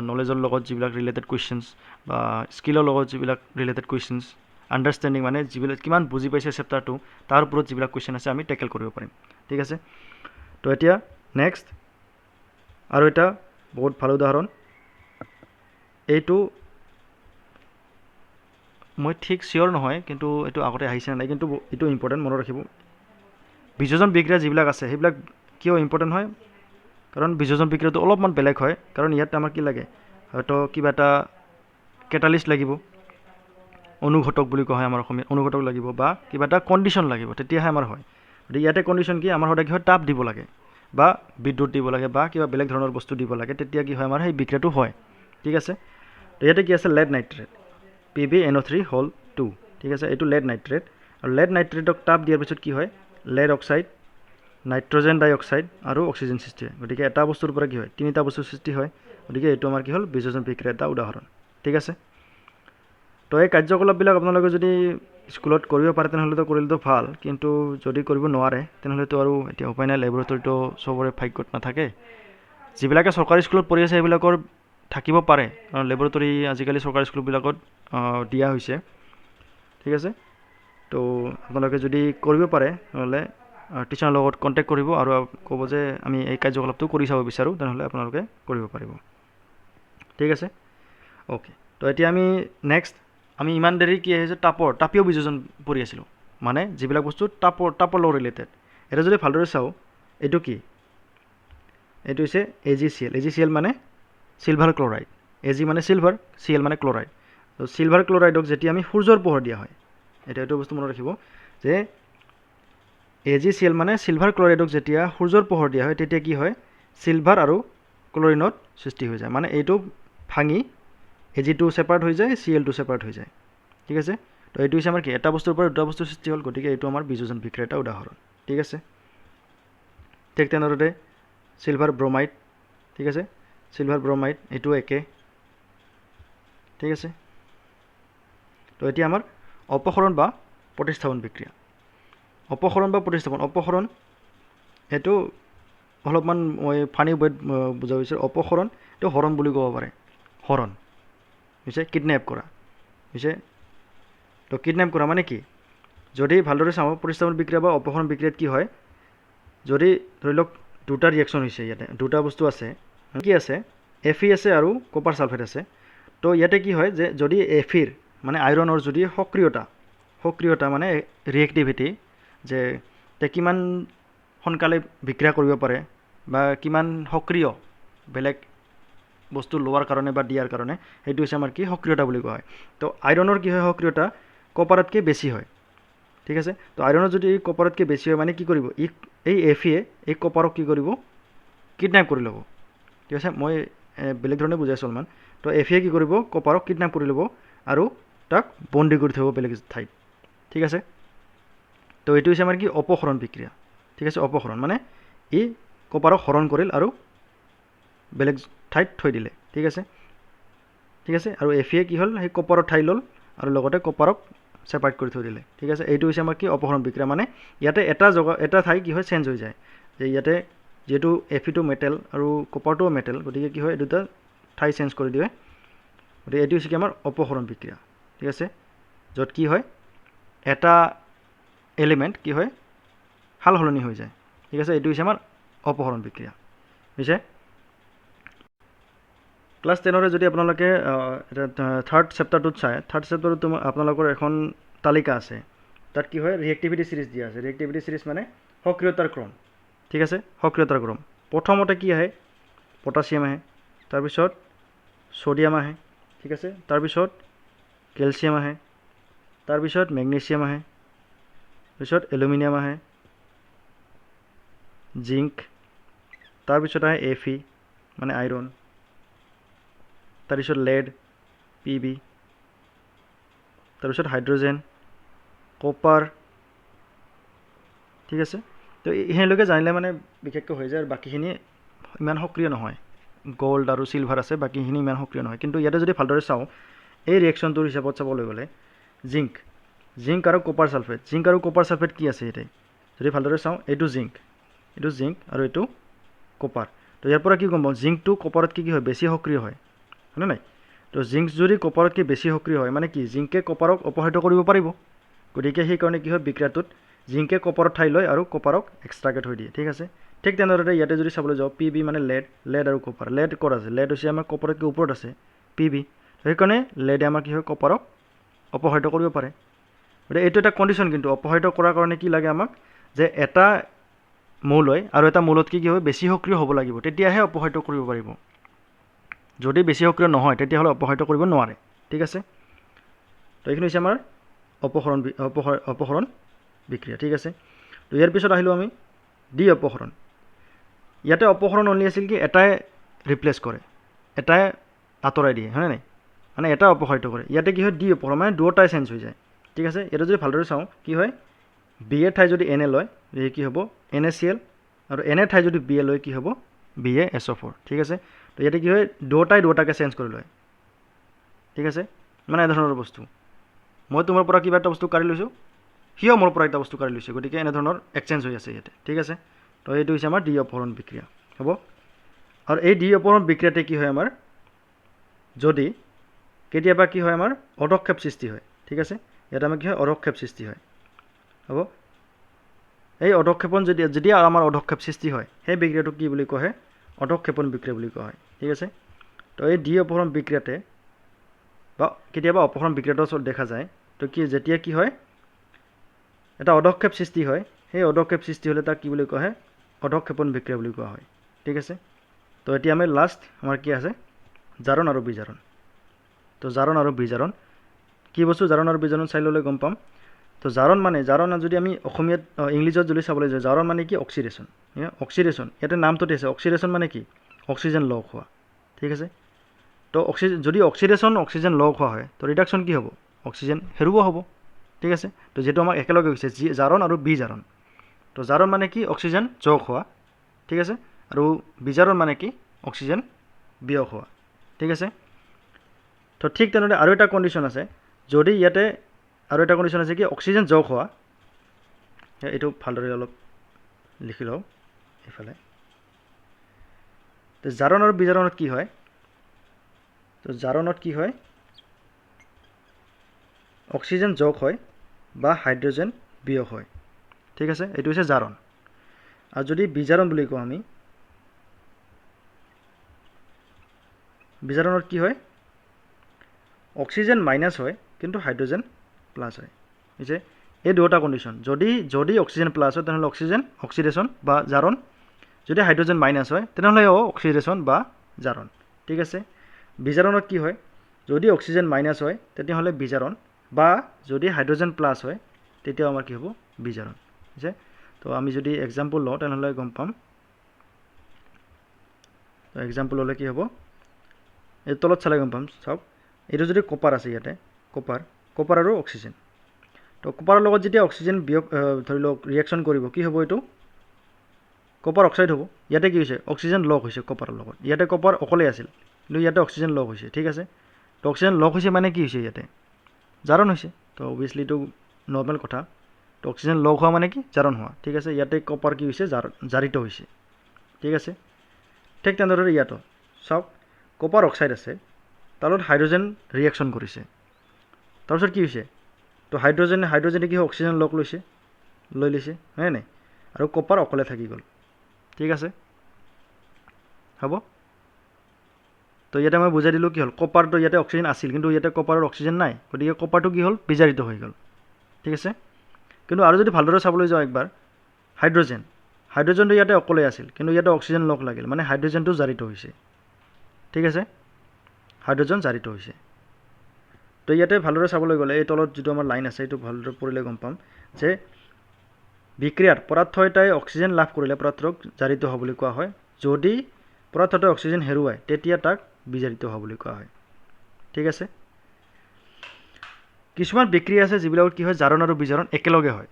নলেজৰ লগত যিবিলাক ৰিলেটেড কুৱেশ্যনছ বা স্কিলৰ লগত যিবিলাক ৰিলেটেড কুৱেশ্যনছ আণ্ডাৰষ্টেণ্ডিং মানে যিবিলাক কিমান বুজি পাইছে চেপ্টাৰটো তাৰ ওপৰত যিবিলাক কুৱেশ্যন আছে আমি টেকেল কৰিব পাৰিম ঠিক আছে তো এতিয়া নেক্সট আৰু এটা বহুত ভাল উদাহৰণ এইটো মই ঠিক চিয়'ৰ নহয় কিন্তু এইটো আগতে আহিছে নাই কিন্তু এইটো ইম্পৰ্টেণ্ট মনত ৰাখিব বিযোজন বিক্ৰিয়া যিবিলাক আছে সেইবিলাক কিয় ইম্পৰ্টেণ্ট হয় কাৰণ বিযোজন বিক্ৰিয়াটো অলপমান বেলেগ হয় কাৰণ ইয়াত আমাৰ কি লাগে হয়তো কিবা এটা কেটালিষ্ট লাগিব অনুঘটক বুলি কোৱা হয় আমাৰ অসমীয়াত অনুঘটক লাগিব বা কিবা এটা কণ্ডিশ্যন লাগিব তেতিয়াহে আমাৰ হয় গতিকে ইয়াতে কণ্ডিশ্যন কি আমাৰ সদায় কি হয় তাপ দিব লাগে বা বিদ্যুৎ দিব লাগে বা কিবা বেলেগ ধৰণৰ বস্তু দিব লাগে তেতিয়া কি হয় আমাৰ সেই বিক্ৰিয়াটো হয় ঠিক আছে তো ইয়াতে কি আছে লেড নাইট্ৰেট PbNO3 হ'ল 2 ঠিক আছে এইটো লেড নাইট্ৰেট আৰু লেড নাইট্ৰেটক তাপ দিয়াৰ পিছত কি হয় লেড অক্সাইড নাইট্ৰজেন ডাই অক্সাইড আৰু অক্সিজেন সৃষ্টি হয় গতিকে এটা বস্তুৰ পৰা কি হয় তিনিটা বস্তুৰ সৃষ্টি হয় গতিকে এইটো আমাৰ কি হ'ল বিযোজন বিক্ৰিয়াৰ এটা উদাহৰণ ঠিক আছে তো এই কাৰ্যকলাপবিলাক আপোনালোকে যদি স্কুলত কৰিব পাৰে তেনেহ'লেতো কৰিলেতো ভাল কিন্তু যদি কৰিব নোৱাৰে তেনেহ'লেতো আৰু এতিয়া উপায় নাই লেবৰেটৰীটো চবৰে ভাগ্যত নাথাকে যিবিলাকে চৰকাৰী স্কুলত পঢ়ি আছে সেইবিলাকৰ থাকিব পাৰে কাৰণ লেবৰেটৰী আজিকালি চৰকাৰী স্কুলবিলাকত দিয়া হৈছে ঠিক আছে তো আপোনালোকে যদি কৰিব পাৰে নহ'লে টিচাৰৰ লগত কণ্টেক্ট কৰিব আৰু ক'ব যে আমি এই কাৰ্যকলাপটো কৰি চাব বিচাৰোঁ তেনেহ'লে আপোনালোকে কৰিব পাৰিব ঠিক আছে অ'কে তো এতিয়া আমি নেক্সট আমি ইমান দেৰি কি আহিছে তাপীয় বিযোজন পঢ়ি আছিলোঁ মানে যিবিলাক বস্তু তাপৰ লগত ৰিলেটেড এটা যদি ভালদৰে চাওঁ এইটো কি এইটো হৈছে AgCl মানে চিলভাৰ ক্লৰাইড Ag মানে চিলভাৰ Cl মানে ক্লৰাইড তো চিলভাৰ ক্লৰাইডক যেতিয়া আমি সূৰ্যৰ পোহৰ দিয়া হয় এতিয়া এইটো বস্তু মনত ৰাখিব যে AgCl মানে চিলভাৰ ক্লৰাইডক যেতিয়া সূৰ্যৰ পোহৰ দিয়া হয় তেতিয়া কি হয় চিলভাৰ আৰু ক্লৰিনত সৃষ্টি হৈ যায় মানে এইটো ভাঙি Ag2 ছেপাৰেট হৈ যায় Cl2 ছেপাৰেট হৈ যায় ঠিক আছে তো এইটো হৈছে আমাৰ কি এটা বস্তুৰ পৰা দুটা বস্তুৰ সৃষ্টি হ'ল গতিকে এইটো আমাৰ বিযোজন বিক্ৰিয়াৰ এটা উদাহৰণ ঠিক আছে ঠিক তেনেদৰে চিলভাৰ ব্ৰমাইড ঠিক আছে চিলভাৰ ব্ৰমাইড এইটো একে ঠিক আছে তো এতিয়া আমাৰ অপসৰণ বা প্ৰতিস্থাপন বিক্ৰিয়া অপসৰণ এইটো অলপমান মই ফানি ৱেত বুজা হৈছে অপসৰণ এইটো হৰণ বুলি ক'ব পাৰে হৰণ হৈছে কিডনেপ কৰা হৈছে তো কিডনেপ কৰা মানে কি যদি ভালদৰে চাওঁ প্ৰতিস্থাপন বিক্ৰিয়া বা অপসৰণ বিক্ৰিয়াত কি হয় যদি ধৰি লওক দুটা ৰিয়েকশ্যন হৈছে ইয়াতে দুটা বস্তু আছে কি আছে Fe আছে আৰু কপাৰ ছালফেট আছে তো ইয়াতে কি হয় যে যদি Feৰ মানে আইৰণৰ যদি সক্ৰিয়তা মানে ৰিয়েক্টিভিটি যে কিমান সোনকালে বিক্ৰিয়া কৰিব পাৰে বা কিমান সক্ৰিয় বেলেগ বস্তু লোৱাৰ কাৰণে বা দিয়াৰ কাৰণে সেইটো হৈছে আমাৰ কি সক্ৰিয়তা বুলি কোৱা হয় তো আইৰণৰ কি হয় সক্ৰিয়তা কপাৰতকৈ বেছি হয় ঠিক আছে তো আইৰণৰ যদি কপাৰতকৈ বেছি হয় মানে কি কৰিব এই Fe এই কপাৰক কি কৰিব কিডনেপ কৰি ল'ব ঠিক আছে মই বেলেগ ধৰণে বুজাইছোঁ অলপমান তো Fe কি কৰিব কপাৰক কিডনেপ কৰি ল'ব আৰু তাক বন্দী কৰি থ'ব বেলেগ ঠাইত ঠিক আছে তো এইটো হৈছে আমাৰ কি অপসৰণ বিক্ৰিয়া ঠিক আছে অপসৰণ মানে ই কপাৰক হৰণ কৰিল আৰু বেলেগ ঠাইত থৈ দিলে ঠিক আছে আৰু Fe কি হ'ল সেই কপাৰৰ ঠাই ল'ল আৰু লগতে কপাৰক ছেপাৰেট কৰি থৈ দিলে ঠিক আছে এইটো হৈছে আমাৰ কি অপসৰণ বিক্ৰিয়া মানে ইয়াতে এটা ঠাই কি হয় চেঞ্জ হৈ যায় যে ইয়াতে যিহেতু Fe মেটেল আৰু কপাৰটোও মেটেল গতিকে কি হয় দুটা ঠাই চেঞ্জ কৰি দিয়ে গতিকে এইটো হৈছে কি আমাৰ অপসৰণ বিক্ৰিয়া ঠিক আছে য'ত কি হয় এটা এলিমেণ্ট কি হয় সাল সলনি হৈ যায় ঠিক আছে এইটো হৈছে আমাৰ অপসৰণ বিক্ৰিয়া হৈছে ক্লাছ 10ৰে যদি আপোনালোকে থাৰ্ড চেপ্টাৰটোত চায় থাৰ্ড চেপ্টাৰটোত আপোনালোকৰ এখন তালিকা আছে তাত কি হয় ৰিয়েক্টিভিটি চিৰিজ দিয়া আছে ৰিয়েক্টিভিটি চিৰিজ মানে সক্ৰিয়তাৰ ক্ৰম ঠিক আছে সক্ৰিয়তাৰ ক্ৰম প্ৰথমতে কি আহে পটাছিয়াম আহে তাৰপিছত সোডিয়াম আহে ঠিক আছে তাৰপিছত কেলছিয়াম আহে তাৰপিছত মেগনেছিয়াম আহে তাৰপিছত এলুমিনিয়াম আহে জিংক তাৰপিছত আহে Fe মানে আইৰণ তাৰপিছত lead Pb তাৰপিছত হাইড্ৰোজেন কপাৰ ঠিক আছে তো এইখিনিলৈকে জানিলে মানে বিশেষকৈ হৈ যায় আৰু বাকীখিনি ইমান সক্ৰিয় নহয় গোল্ড আৰু সিলভাৰ আছে বাকীখিনি ইমান সক্ৰিয় নহয় কিন্তু ইয়াতে যদি ভালদৰে চাওঁ এই ৰিয়েকশ্যনটোৰ হিচাপত চাবলৈ গ'লে জিংক আৰু কপাৰ সালফেট কি আছে ইয়াতে যদি ভালদৰে চাওঁ এইটো জিংক আৰু এইটো কপাৰ তো ইয়াৰ পৰা কি গম পাওঁ জিংকটো কপাৰতকৈ কি হয় বেছি সক্ৰিয় হয় হয়নে নাই তো জিংক যদি কপাৰতকৈ বেছি সক্ৰিয় হয় মানে কি জিংকে কপাৰক অপহৃত কৰিব পাৰিব গতিকে সেইকাৰণে কি হয় বিক্ৰিয়াটোত জিংকে কপাৰত ঠাই লয় আৰু কপাৰক এক্সট্ৰাকে থৈ দিয়ে ঠিক আছে ঠিক তেনেদৰে ইয়াতে যদি চাবলৈ যাওঁ Pb মানে lead আৰু কপাৰ lead ক'ত আছে lead হৈছে আমাৰ কপাৰতকৈ ওপৰত আছে Pb সেইকাৰণে lead আমাৰ কি হয় কপাৰক অপহৃত কৰিব পাৰে গতিকে এইটো এটা কণ্ডিশ্যন কিন্তু অপহৃত কৰাৰ কাৰণে কি লাগে আমাক যে এটা মৌল হয় আৰু এটা মৌলত কি হয় বেছি সক্ৰিয় হ'ব লাগিব তেতিয়াহে অপহৃত কৰিব পাৰিব যদি বেছি সক্ৰিয় নহয় তেতিয়াহ'লে অপহৃত কৰিব নোৱাৰে ঠিক আছে তো এইখিনি হৈছে আমাৰ অপহৰণ বিক্ৰিয়া ঠিক আছে তো ইয়াৰ পিছত আহিলোঁ আমি ডি অপহৰণ ইয়াতে অপহৰণ অনলি আছিল কি এটাই ৰিপ্লেচ কৰে এটাই আঁতৰাই দিয়ে হয়নে নাই মানে এটা অপহৃত কৰে ইয়াতে কি হয় ডি অপহৰণ মানে দুটাই চেঞ্জ হৈ যায় ঠিক আছে এটা যদি ভালদৰে চাওঁ কি হয় বি এৰ ঠাই যদি Na লয় কি হ'ব NaCl আৰু Na ঠাই যদি Ba লয় কি হ'ব BaSO4 ঠিক আছে তো ইয়াতে কি হয় দুটাকে চেঞ্জ কৰি লয় ঠিক আছে মানে এনেধৰণৰ বস্তু মই তোমাৰ পৰা কিবা এটা বস্তু কাঢ়ি লৈছোঁ সিও মোৰ পৰা এটা বস্তু কাঢ়ি লৈছে গতিকে এনেধৰণৰ এক্সচেঞ্জ হৈ আছে ইয়াতে ঠিক আছে তো এইটো হৈছে আমাৰ ডি অপহৰণ বিক্ৰিয়া হ'ব আৰু এই ডি অপহৰণ বিক্ৰিয়াতে কি হয় আমাৰ যদি কেতিয়াবা কি হয় আমাৰ অধক্ষেপ সৃষ্টি হয় ঠিক আছে ইয়াত আমাৰ কি হয় অধক্ষেপ সৃষ্টি হয় হ'ব এই অধক্ষেপণ যেতিয়া আমাৰ অধক্ষেপ সৃষ্টি হয় সেই বিক্ৰিয়াটোক কি বুলি কোৱা হয় অধক্ষেপণ বিক্ৰিয়া বুলি কোৱা হয় ঠিক আছে তো এই ডি অপহৰণ বিক্ৰিয়াতে বা কেতিয়াবা অপহৰণ বিক্ৰিয়াটো দেখা যায় তো কি যেতিয়া কি হয় এটা অধক্ষেপ সৃষ্টি হয় সেই অধক্ষেপ সৃষ্টি হ'লে তাক কি বুলি কোৱা হয় অধক্ষেপণ বিক্ৰিয়া বুলি কোৱা হয় ঠিক আছে তো এতিয়া আমি লাষ্ট আমাৰ কি আছে জাৰণ আৰু বিজাৰণ তো জাৰণ আৰু বিজাৰণ কি বস্তু জাৰণ আৰু বিজাৰণ চাই ল'লে গম পাম তো জাৰণ যদি আমি অসমীয়াত ইংলিছত যদি চাবলৈ যাওঁ জাৰণ মানে কি অক্সিডেশ্যন ইয়াতে নামটোতে আছে অক্সিডেশ্যন মানে কি অক্সিজেন লগ হোৱা ঠিক আছে তো যদি অক্সিজেন লগ হোৱা হয় তো ৰিডাকশ্যন কি হ'ব অক্সিজেন হেৰুৱা হ'ব ঠিক আছে তো যিহেতু আমাক একেলগে হৈছে জাৰণ আৰু বিজাৰণ তো জাৰণ মানে কি অক্সিজেন যোগ হোৱা ঠিক আছে আৰু বিজাৰণ মানে কি অক্সিজেন বিয়োগ হোৱা ঠিক আছে তো ঠিক তেনেদৰে আৰু এটা কণ্ডিশ্যন আছে যদি ইয়াতে আৰু এটা কণ্ডিশ্যন আছে কি অক্সিজেন যোগ হোৱা এইটো ভালদৰে অলপ লিখি লওঁ এইফালে তো জাৰণ আৰু বিজাৰণত কি হয় তো জাৰণত কি হয় অক্সিজেন যোগ হয় বা হাইড্ৰোজেন বিয়োগ হয় ঠিক আছে এইটো হৈছে জাৰণ আৰু যদি বিজাৰণ বুলি কওঁ আমি বিজাৰণত কি হয় অক্সিজেন মাইনাছ হয় কিন্তু হাইড্ৰোজেন প্লাছ হয় হৈছে এই দুটা কণ্ডিশ্যন যদি অক্সিজেন প্লাছ হয় তেনেহ'লে অক্সিডেশ্যন বা জাৰণ যদি হাইড্ৰোজেন মাইনাছ হয় তেনেহ'লে অক্সিডেশ্যন বা জাৰণ ঠিক আছে বিজাৰণত কি হয় যদি অক্সিজেন মাইনাছ হয় তেতিয়াহ'লে বিজাৰণ বা যদি হাইড্ৰোজেন প্লাছ হয় তেতিয়া আমাৰ কি হ'ব বিজাৰণ হৈছে তো আমি যদি এক্সাম্পল লওঁ তেনেহ'লে গম পাম তো এক্সাম্পল হ'লে কি হ'ব এই তলত চালে গম পাম চাওক এইটো যদি কপাৰ আছে ইয়াতে কপাৰ আৰু অক্সিজেন তো কপাৰৰ লগত যেতিয়া অক্সিজেন বিয়োগ ধৰি লওক ৰিয়েকশ্যন কৰিব কি হ'ব এইটো কপাৰ অক্সাইড হ'ব ইয়াতে কি হৈছে অক্সিজেন লগ হৈছে কপাৰৰ লগত ইয়াতে কপাৰ অকলে আছিল কিন্তু ইয়াতে অক্সিজেন লগ হৈছে ঠিক আছে তো অক্সিজেন লগ হৈছে মানে কি হৈছে ইয়াতে জাৰণ হৈছে তো অভিয়াছলি এইটো নৰ্মেল কথা তো অক্সিজেন লগ হোৱা মানে কি জাৰণ হোৱা ঠিক আছে ইয়াতে কপাৰ কি হৈছে জাৰিত হৈছে ঠিক আছে ঠিক তেনেদৰে ইয়াতো চাওক কপাৰ অক্সাইড আছে তাৰ লগত হাইড্ৰোজেন ৰিয়েকশ্যন কৰিছে তাৰপিছত কি হৈছে তো হাইড্ৰোজেনে কি হয় অক্সিজেন লগ লৈ লৈছে হয় নাই আৰু কপাৰ অকলে থাকি গ'ল ঠিক আছে হ'ব তো ইয়াতে মই বুজাই দিলোঁ কি হ'ল কপাৰটো ইয়াতে অক্সিজেন আছিল কিন্তু ইয়াতে কপাৰৰ অক্সিজেন নাই গতিকে কপাৰটো কি হ'ল বিজাৰিত হৈ গ'ল ঠিক আছে কিন্তু আৰু যদি ভালদৰে চাবলৈ যাওঁ একবাৰ হাইড্ৰজেনটো ইয়াতে অকলে আছিল কিন্তু ইয়াতে অক্সিজেন লগ লাগিল মানে হাইড্ৰজেনটো জাৰিত হৈছে ঠিক আছে হাইড্ৰজেন জাৰিত হৈছে তো ইয়াতে ভালদৰে চাবলৈ গ'লে এই তলত যিটো আমাৰ লাইন আছে এইটো ভালদৰে পঢ়িলে গম পাম যে বিক্ৰিয়াত পদাৰ্থ এটাই অক্সিজেন লাভ কৰিলে পদাৰ্থক জাৰিত হোৱা বুলি কোৱা হয় যদি পদাৰ্থটোৱে অক্সিজেন হেৰুৱায় তেতিয়া তাক বিজাৰিত হোৱা বুলি কোৱা হয় ঠিক আছে কিছুমান বিক্ৰিয়া আছে যিবিলাকত কি হয় জাৰণ আৰু বিজাৰণ একেলগে হয়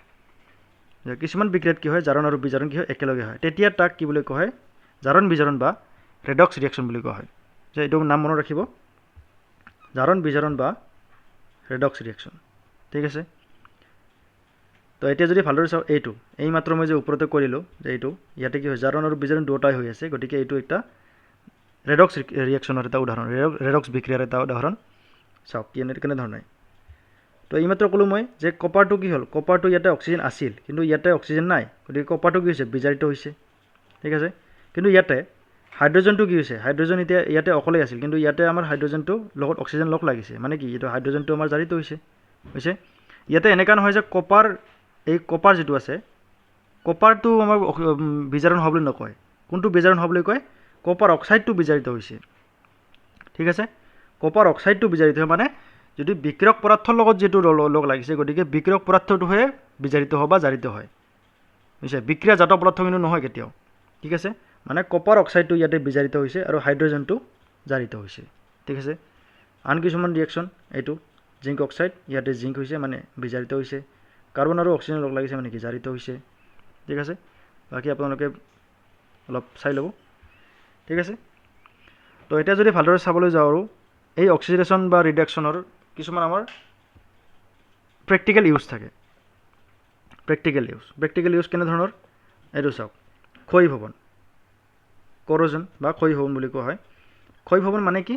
কিছুমান বিক্ৰিয়াত কি হয় জাৰণ আৰু বিজাৰণ কি হয় একেলগে হয় তেতিয়া তাক কি বুলি কোৱা হয় জাৰণ বিজাৰণ বা ৰেডক্স ৰিয়েকশ্যন বুলি কোৱা হয় যে এইটো নাম মনত ৰাখিব জাৰণ বিজাৰণ বা ৰেডক্স ৰিয়েকশ্যন ঠিক আছে তো এতিয়া যদি ভালদৰে চাওঁ এইটো এই মাত্ৰ মই যে ওপৰতে কৰিলোঁ যে এইটো ইয়াতে কি হয় জাৰণ আৰু বিজাৰণ দুয়োটাই হৈ আছে গতিকে এইটো এটা ৰেডক্স ৰিয়েকশ্যনৰ এটা উদাহৰণ ৰেডক্স বিক্ৰিয়াৰ এটা উদাহৰণ চাওক কেনেধৰণে তো এইমাত্ৰ ক'লোঁ মই যে কপাৰটো কি হ'ল কপাৰটো ইয়াতে অক্সিজেন আছিল কিন্তু ইয়াতে অক্সিজেন নাই গতিকে কপাৰটো কি হৈছে বিজাৰিত হৈছে ঠিক আছে কিন্তু ইয়াতে হাইড্ৰজেনটো কি হৈছে হাইড্ৰজেন এতিয়া ইয়াতে অকলে আছিল কিন্তু ইয়াতে আমাৰ হাইড্ৰজেনটো লগত অক্সিজেন লগ লাগিছে মানে কি এইটো হাইড্ৰজেনটো আমাৰ জাৰিত হৈছে ইয়াতে এনেকুৱা নহয় যে কপাৰ যিটো আছে কপাৰটো আমাৰ বিজাৰণ হোৱা বুলি নকয় কোনটো বিজাৰণ হোৱা বুলি কয় কপাৰ অক্সাইডটো বিজাৰিত হৈছে ঠিক আছে কপাৰ অক্সাইডটো বিজাৰিত হয় মানে যদি বিক্ৰিয়ক পদাৰ্থৰ লগত যেটো লগ লাগিছে গতিকে বিক্ৰিয়ক পদাৰ্থটোহে বিজাৰিত হয় বা জাৰিত হয় বুজিছে বিক্ৰিয়াজাত পদাৰ্থ কিন্তু নহয় কেতিয়াও ঠিক আছে মানে কপাৰ অক্সাইডটো ইয়াতে বিজাৰিত হৈছে আৰু হাইড্ৰজেনটো জাৰিত হৈছে ঠিক আছে আন কিছুমান ৰিয়েকশ্যন এইটো জিংক অক্সাইড ইয়াতে জিংক হৈছে মানে বিজাৰিত হৈছে কাৰ্বন আৰু অক্সিজেন লগ লাগিছে মানে কি জাৰিত হৈছে ঠিক আছে বাকি আপোনালোকে অলপ চাই ল'ব ঠিক আছে তো এতিয়া যদি ভালদৰে চাবলৈ যাওঁ আৰু এই অক্সিডেশ্যন বা ৰিডাকশ্যনৰ কিছুমান আমাৰ প্ৰেক্টিকেল ইউজ থাকে প্ৰেক্টিকেল ইউজ কেনেধৰণৰ এইটো চাওক ক্ষয় ভৱন কৰজন বা ক্ষয় ভৱন বুলি কোৱা হয় ক্ষয় ভৱন মানে কি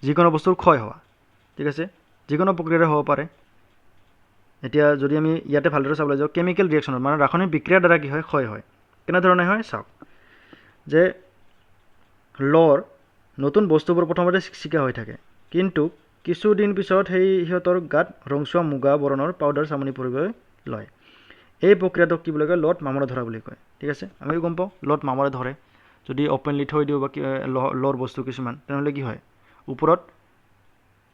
যিকোনো বস্তুৰ ক্ষয় হোৱা ঠিক আছে যিকোনো প্ৰক্ৰিয়াৰে হ'ব পাৰে এতিয়া যদি আমি ইয়াতে ভালদৰে চাবলৈ যাওঁ কেমিকেল ৰিয়েকশ্যনত মানে ৰাসায়নিক বিক্ৰিয়াৰ দ্বাৰা কি হয় ক্ষয় হয় কেনেধৰণে হয় চাওক যে লৰ নতুন বস্তুবোৰ প্ৰথমতে চিকচিকা হৈ থাকে কিন্তু কিছুদিন পিছত সিহঁতৰ গাত ৰংচুৱা মুগা বৰণৰ পাউডাৰ চামনি পৰিবলৈ লয় এই প্ৰক্ৰিয়াটোক কি বুলি কয় লত মামৰে ধৰা বুলি কয় ঠিক আছে আমি গম পাওঁ লত মামৰে ধৰে যদি অপেনলি থৈ দিওঁ বা লৰ বস্তু কিছুমান তেনেহ'লে কি হয় ওপৰত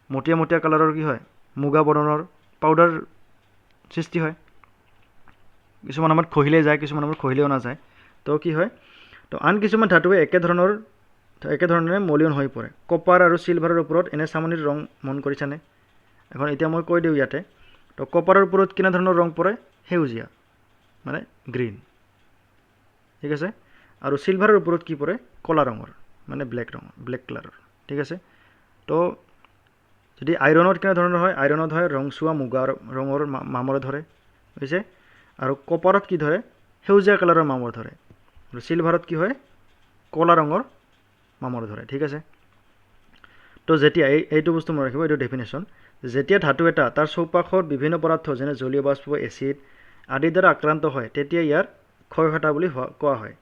মটিয়া কালাৰৰ কি হয় মুগা বৰণৰ পাউডাৰ সৃষ্টি হয় কিছুমান আমাৰ খহিলে যায় কিছুমান আমাৰ খহিলেও নাযায় তো কি হয় তো আন কিছুমান ধাতুৱে একেধৰণে মলিয়ন হৈ পৰে কপাৰ আৰু চিলভাৰৰ ওপৰত এনে চামনিৰ ৰং মন কৰিছানে এখন এতিয়া মই কৈ দিওঁ ইয়াতে তো কপাৰৰ ওপৰত কেনেধৰণৰ ৰং পৰে সেউজীয়া মানে গ্ৰীণ ঠিক আছে আৰু চিলভাৰৰ ওপৰত কি পৰে কলা ৰঙৰ মানে ব্লেক কালাৰৰ ঠিক আছে তো যদি আইৰণৰ কেনেধৰণৰ হয় আইৰণত হয় ৰংচুৱা মুগা ৰঙৰ মামৰে ধৰে বুজিছে আৰু কপাৰত কি ধৰে সেউজীয়া কালাৰৰ মামৰ ধৰে আৰু চিলভাৰত কি হয় কলা ৰঙৰ মামৰ ধৰে ঠিক আছে তো যেতিয়া এইটো বস্তু মনত ৰাখিব এইটো ডেফিনেশ্যন যেতিয়া ধাতু এটা তাৰ চৌপাশৰ বিভিন্ন পদাৰ্থ যেনে জলীয় বাষ্প এচিড আদিৰ দ্বাৰা আক্ৰান্ত হয় তেতিয়া ইয়াৰ ক্ষয় ঘটা বুলি কোৱা হয়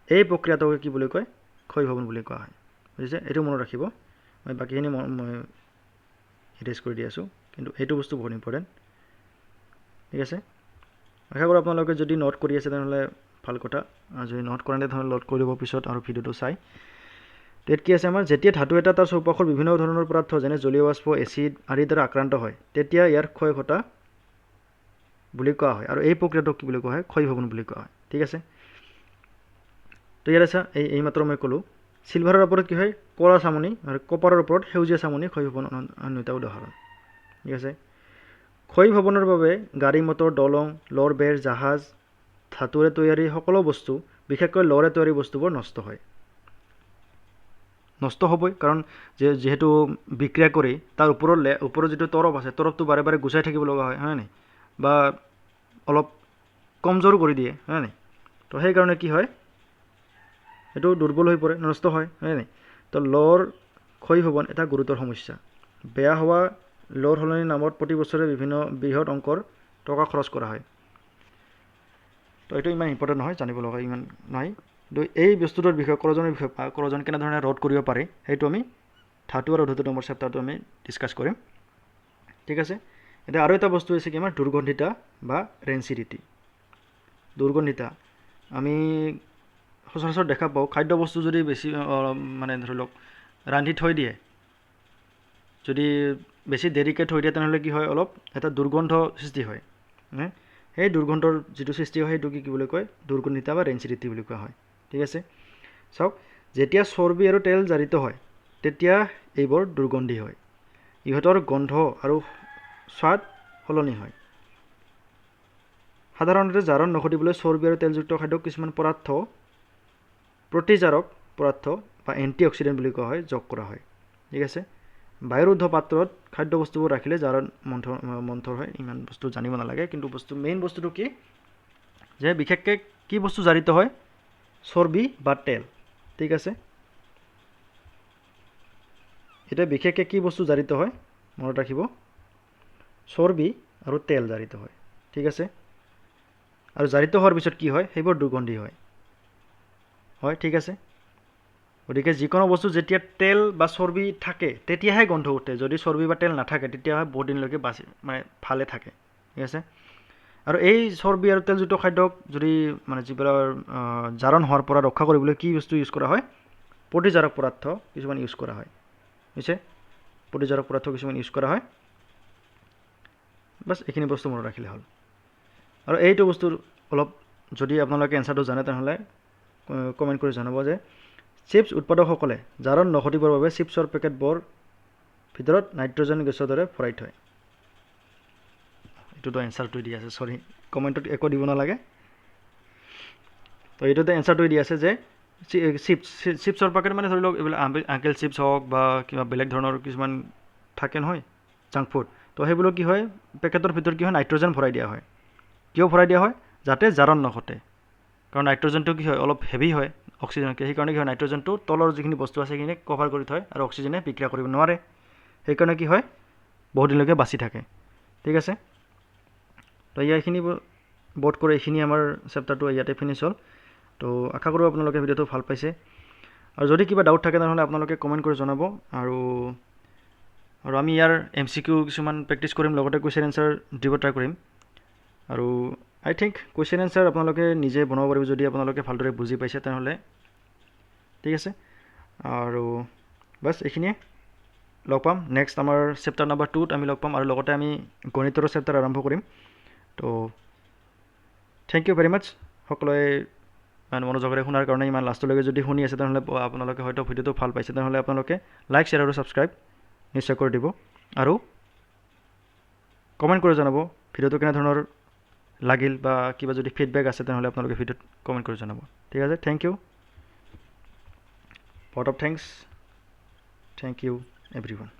এই প্ৰক্ৰিয়াটোক কি বুলি কয় ক্ষয় ভৱন বুলি কোৱা হয় বুজিছে এইটো মনত ৰাখিব মই বাকীখিনি মই ইৰেজ কৰি দি আছোঁ কিন্তু এইটো বস্তু বহুত ইম্পৰ্টেণ্ট ঠিক আছে আশা কৰোঁ আপোনালোকে যদি নোট কৰি আছে তেনেহ'লে ভাল কথা যদি নোট কৰা নাই তেনেহ'লে নোট কৰি ল'ব পিছত আৰু ভিডিঅ'টো চাই ইয়াত কি আছে আমাৰ যেতিয়া ধাতু এটা তাৰ চৌপাশৰ বিভিন্ন ধৰণৰ পদাৰ্থ যেনে জলীয় বাষ্প এচিড আদিৰ দ্বাৰা আক্ৰান্ত হয় তেতিয়া ইয়াৰ ক্ষয় ঘটা বুলি কোৱা হয় আৰু এই প্ৰক্ৰিয়াটোক কি বুলি কোৱা হয় ক্ষয় ভৱন বুলি কোৱা হয় ঠিক আছে তো ইয়াত আছে এইমাত্ৰ মই ক'লোঁ চিলভাৰৰ ওপৰত কি হয় কলা চামনি আৰু কপাৰৰ ওপৰত সেউজীয়া চামনি ক্ষয় ভৱন অন্য এটা উদাহৰণ ঠিক আছে ক্ষয় ভৱনৰ বাবে গাড়ী মটৰ দলং লৰ বেৰ জাহাজ ধাতুৰে তৈয়াৰী সকলো বস্তু বিশেষকৈ লৰে তৈয়াৰী বস্তুবোৰ নষ্ট হ'বই কাৰণ যিহেতু বিক্ৰিয়া কৰি তাৰ ওপৰত যিটো তৰপ আছে তৰপটো বাৰে বাৰে গুচাই থাকিব লগা হয় নাই বা অলপ কমজোৰ কৰি দিয়ে হয় নাই তো সেইকাৰণে কি হয় এইটো দুৰ্বল হৈ পৰে নষ্ট হয় নাই তো লৰ ক্ষয় ভৱন এটা গুৰুতৰ সমস্যা বেয়া হোৱা লৰ সলনি নামত প্ৰতি বছৰে বিভিন্ন বৃহৎ অংকৰ টকা খৰচ কৰা হয় তো এইটো ইমান ইম্পৰ্টেণ্ট নহয় জানিব লগা ইমান নাই কিন্তু এই বস্তুটোৰ বিষয়ে কৰজন কেনেধৰণে ৰোধ কৰিব পাৰি সেইটো আমি ধাতু আৰু ধাতু নম্বৰ চেপ্টাৰটো আমি ডিছকাছ কৰিম ঠিক আছে এতিয়া আৰু এটা বস্তু হৈছে কি আমাৰ দুৰ্গন্ধিতা বা ৰেঞ্চিডিটি দুৰ্গন্ধিতা আমি সচৰাচৰ দেখা পাওঁ খাদ্য বস্তু যদি বেছি মানে ধৰি লওক ৰান্ধি থৈ দিয়ে যদি বেছি দেৰিকৈ থৈ দিয়ে তেনেহ'লে কি হয় অলপ এটা দুৰ্গন্ধ সৃষ্টি হয় সেই দুৰ্গন্ধৰ যিটো সৃষ্টি হয় সেইটো কি বুলি কয় দুৰ্গন্ধিতা বা ৰেঞ্চিডিটি বুলি কোৱা হয় ঠিক আছে চাওক যেতিয়া চৰ্বি আৰু তেল জাৰিত হয় তেতিয়া এইবোৰ দুৰ্গন্ধি হয় ইহঁতৰ গন্ধ আৰু স্বাদ সলনি হয় সাধাৰণতে জাৰণ নঘটিবলৈ চৰ্বি আৰু তেলযুক্ত খাদ্যক কিছুমান পদাৰ্থ প্ৰতিজাৰক পদাৰ্থ বা এণ্টিঅক্সিডেণ্ট বুলি কোৱা হয় যোগ কৰা হয় ঠিক আছে বায়ুৰুদ্ধ পাত্ৰত খাদ্যবস্তুবোৰ ৰাখিলে জাৰণ মন্থৰ হয় ইমান বস্তু জানিব নালাগে কিন্তু মেইন বস্তুটো কি যে বিশেষকৈ কি বস্তু জাৰিত হয় চৰ্বি বা তেল ঠিক আছে এটা বিশেষকৈ কি বস্তু জাৰিত হয় মনত ৰাখিব চৰ্বি আৰু তেল জাৰিত হয় ঠিক আছে আৰু জাৰিত হোৱাৰ পিছত কি হয় সেইবোৰ দুৰ্গন্ধি হয় ঠিক আছে গতিকে যিকোনো বস্তু যেতিয়া তেল বা চৰ্বি থাকে তেতিয়াহে গন্ধ উঠে যদি চৰ্বি বা তেল নাথাকে তেতিয়াহে বহুত দিনলৈকে বাচি মানে ভালে থাকে ঠিক আছে আৰু এই চৰ্বি আৰু তেলযুক্ত খাদ্যক যদি মানে যিবিলাক জাৰণ হোৱাৰ পৰা ৰক্ষা কৰিবলৈ কি বস্তু ইউজ কৰা হয় প্ৰতিজাৰক পদাৰ্থ কিছুমান ইউজ কৰা হয় বুজিছে প্ৰতিজাৰক পদাৰ্থ কিছুমান ইউজ কৰা হয় বাছ এইখিনি বস্তু মনত ৰাখিলে হ'ল আৰু এইটো বস্তুৰ অলপ যদি আপোনালোকে এনচাৰটো জানে তেনেহ'লে কমেণ্ট কৰি জনাব যে চিপছ উৎপাদকসকলে জাৰণ নঘটিবৰ বাবে চিপছৰ পেকেটবোৰ ভিতৰত নাইট্ৰজেন গেছৰ দৰে ভৰাই থয় এইটোতো এনচাৰটো দি আছে চৰি কমেণ্টত একো দিব নালাগে তো এইটোতে এনচাৰটো দি আছে যে চিপছৰ পেকেট মানে ধৰি লওক এইবিলাক আংকেল চিপছ হওক বা কিবা বেলেগ ধৰণৰ কিছুমান থাকে নহয় জাংক ফুড তো সেইবোৰ কি হয় পেকেটৰ ভিতৰত কি হয় নাইট্ৰজেন ভৰাই দিয়া হয় কিয় ভৰাই দিয়া হয় যাতে জাৰণ নঘটে কাৰণ নাইট্ৰজেনটো কি হয় অলপ হেভি হয় অক্সিজেনতকৈ সেইকাৰণে কি হয় নাইট্ৰজেনটো তলৰ যিখিনি বস্তু আছে সেইখিনি কভাৰ কৰি থয় আৰু অক্সিজেনে বিক্ৰিয়া কৰিব নোৱাৰে সেইকাৰণে কি হয় বহুত দিনলৈকে বাচি থাকে ঠিক আছে তো এইখিনি বোধ কৰি এইখিনি আমাৰ চেপ্টাৰটো ইয়াতে ফিনিছ হ'ল তো আশা কৰোঁ আপোনালোকে ভিডিঅ'টো ভাল পাইছে আৰু যদি কিবা ডাউট থাকে তেনেহ'লে আপোনালোকে কমেণ্ট কৰি জনাব আৰু আমি ইয়াৰ MCQ কিছুমান প্ৰেক্টিছ কৰিম লগতে কুৱেশ্যন এনচাৰ দিব ট্ৰাই কৰিম আৰু আই থিংক কুৱেশ্যন এনচাৰ আপোনালোকে নিজে বনাব পাৰিব যদি আপোনালোকে ভালদৰে বুজি পাইছে তেনেহ'লে ঠিক আছে আৰু বাছ এইখিনিয়ে লগ পাম নেক্সট আমাৰ চেপ্টাৰ নাম্বাৰ 2ত আমি লগ পাম আৰু লগতে আমি গণিতৰো চেপ্টাৰ আৰম্ভ কৰিম তো থেংক ইউ ভেৰি মাছ সকলোৱে ইমান মনোযোগেৰে শুনাৰ কাৰণে ইমান লাষ্টলৈকে যদি শুনি আছে তেনেহ'লে আপোনালোকে হয়তো ভিডিঅ'টো ভাল পাইছে তেনেহ'লে আপোনালোকে লাইক শ্বেয়াৰ আৰু ছাবস্ক্ৰাইব নিশ্চয় কৰি দিব আৰু কমেণ্ট কৰি জনাব ভিডিঅ'টো কেনেধৰণৰ লাগিল বা কিবা যদি ফিডবেক আছে তেনেহ'লে আপোনালোকে ভিডিঅ'ত কমেণ্ট কৰি জনাব ঠিক আছে thank you lot of thanks thank you everyone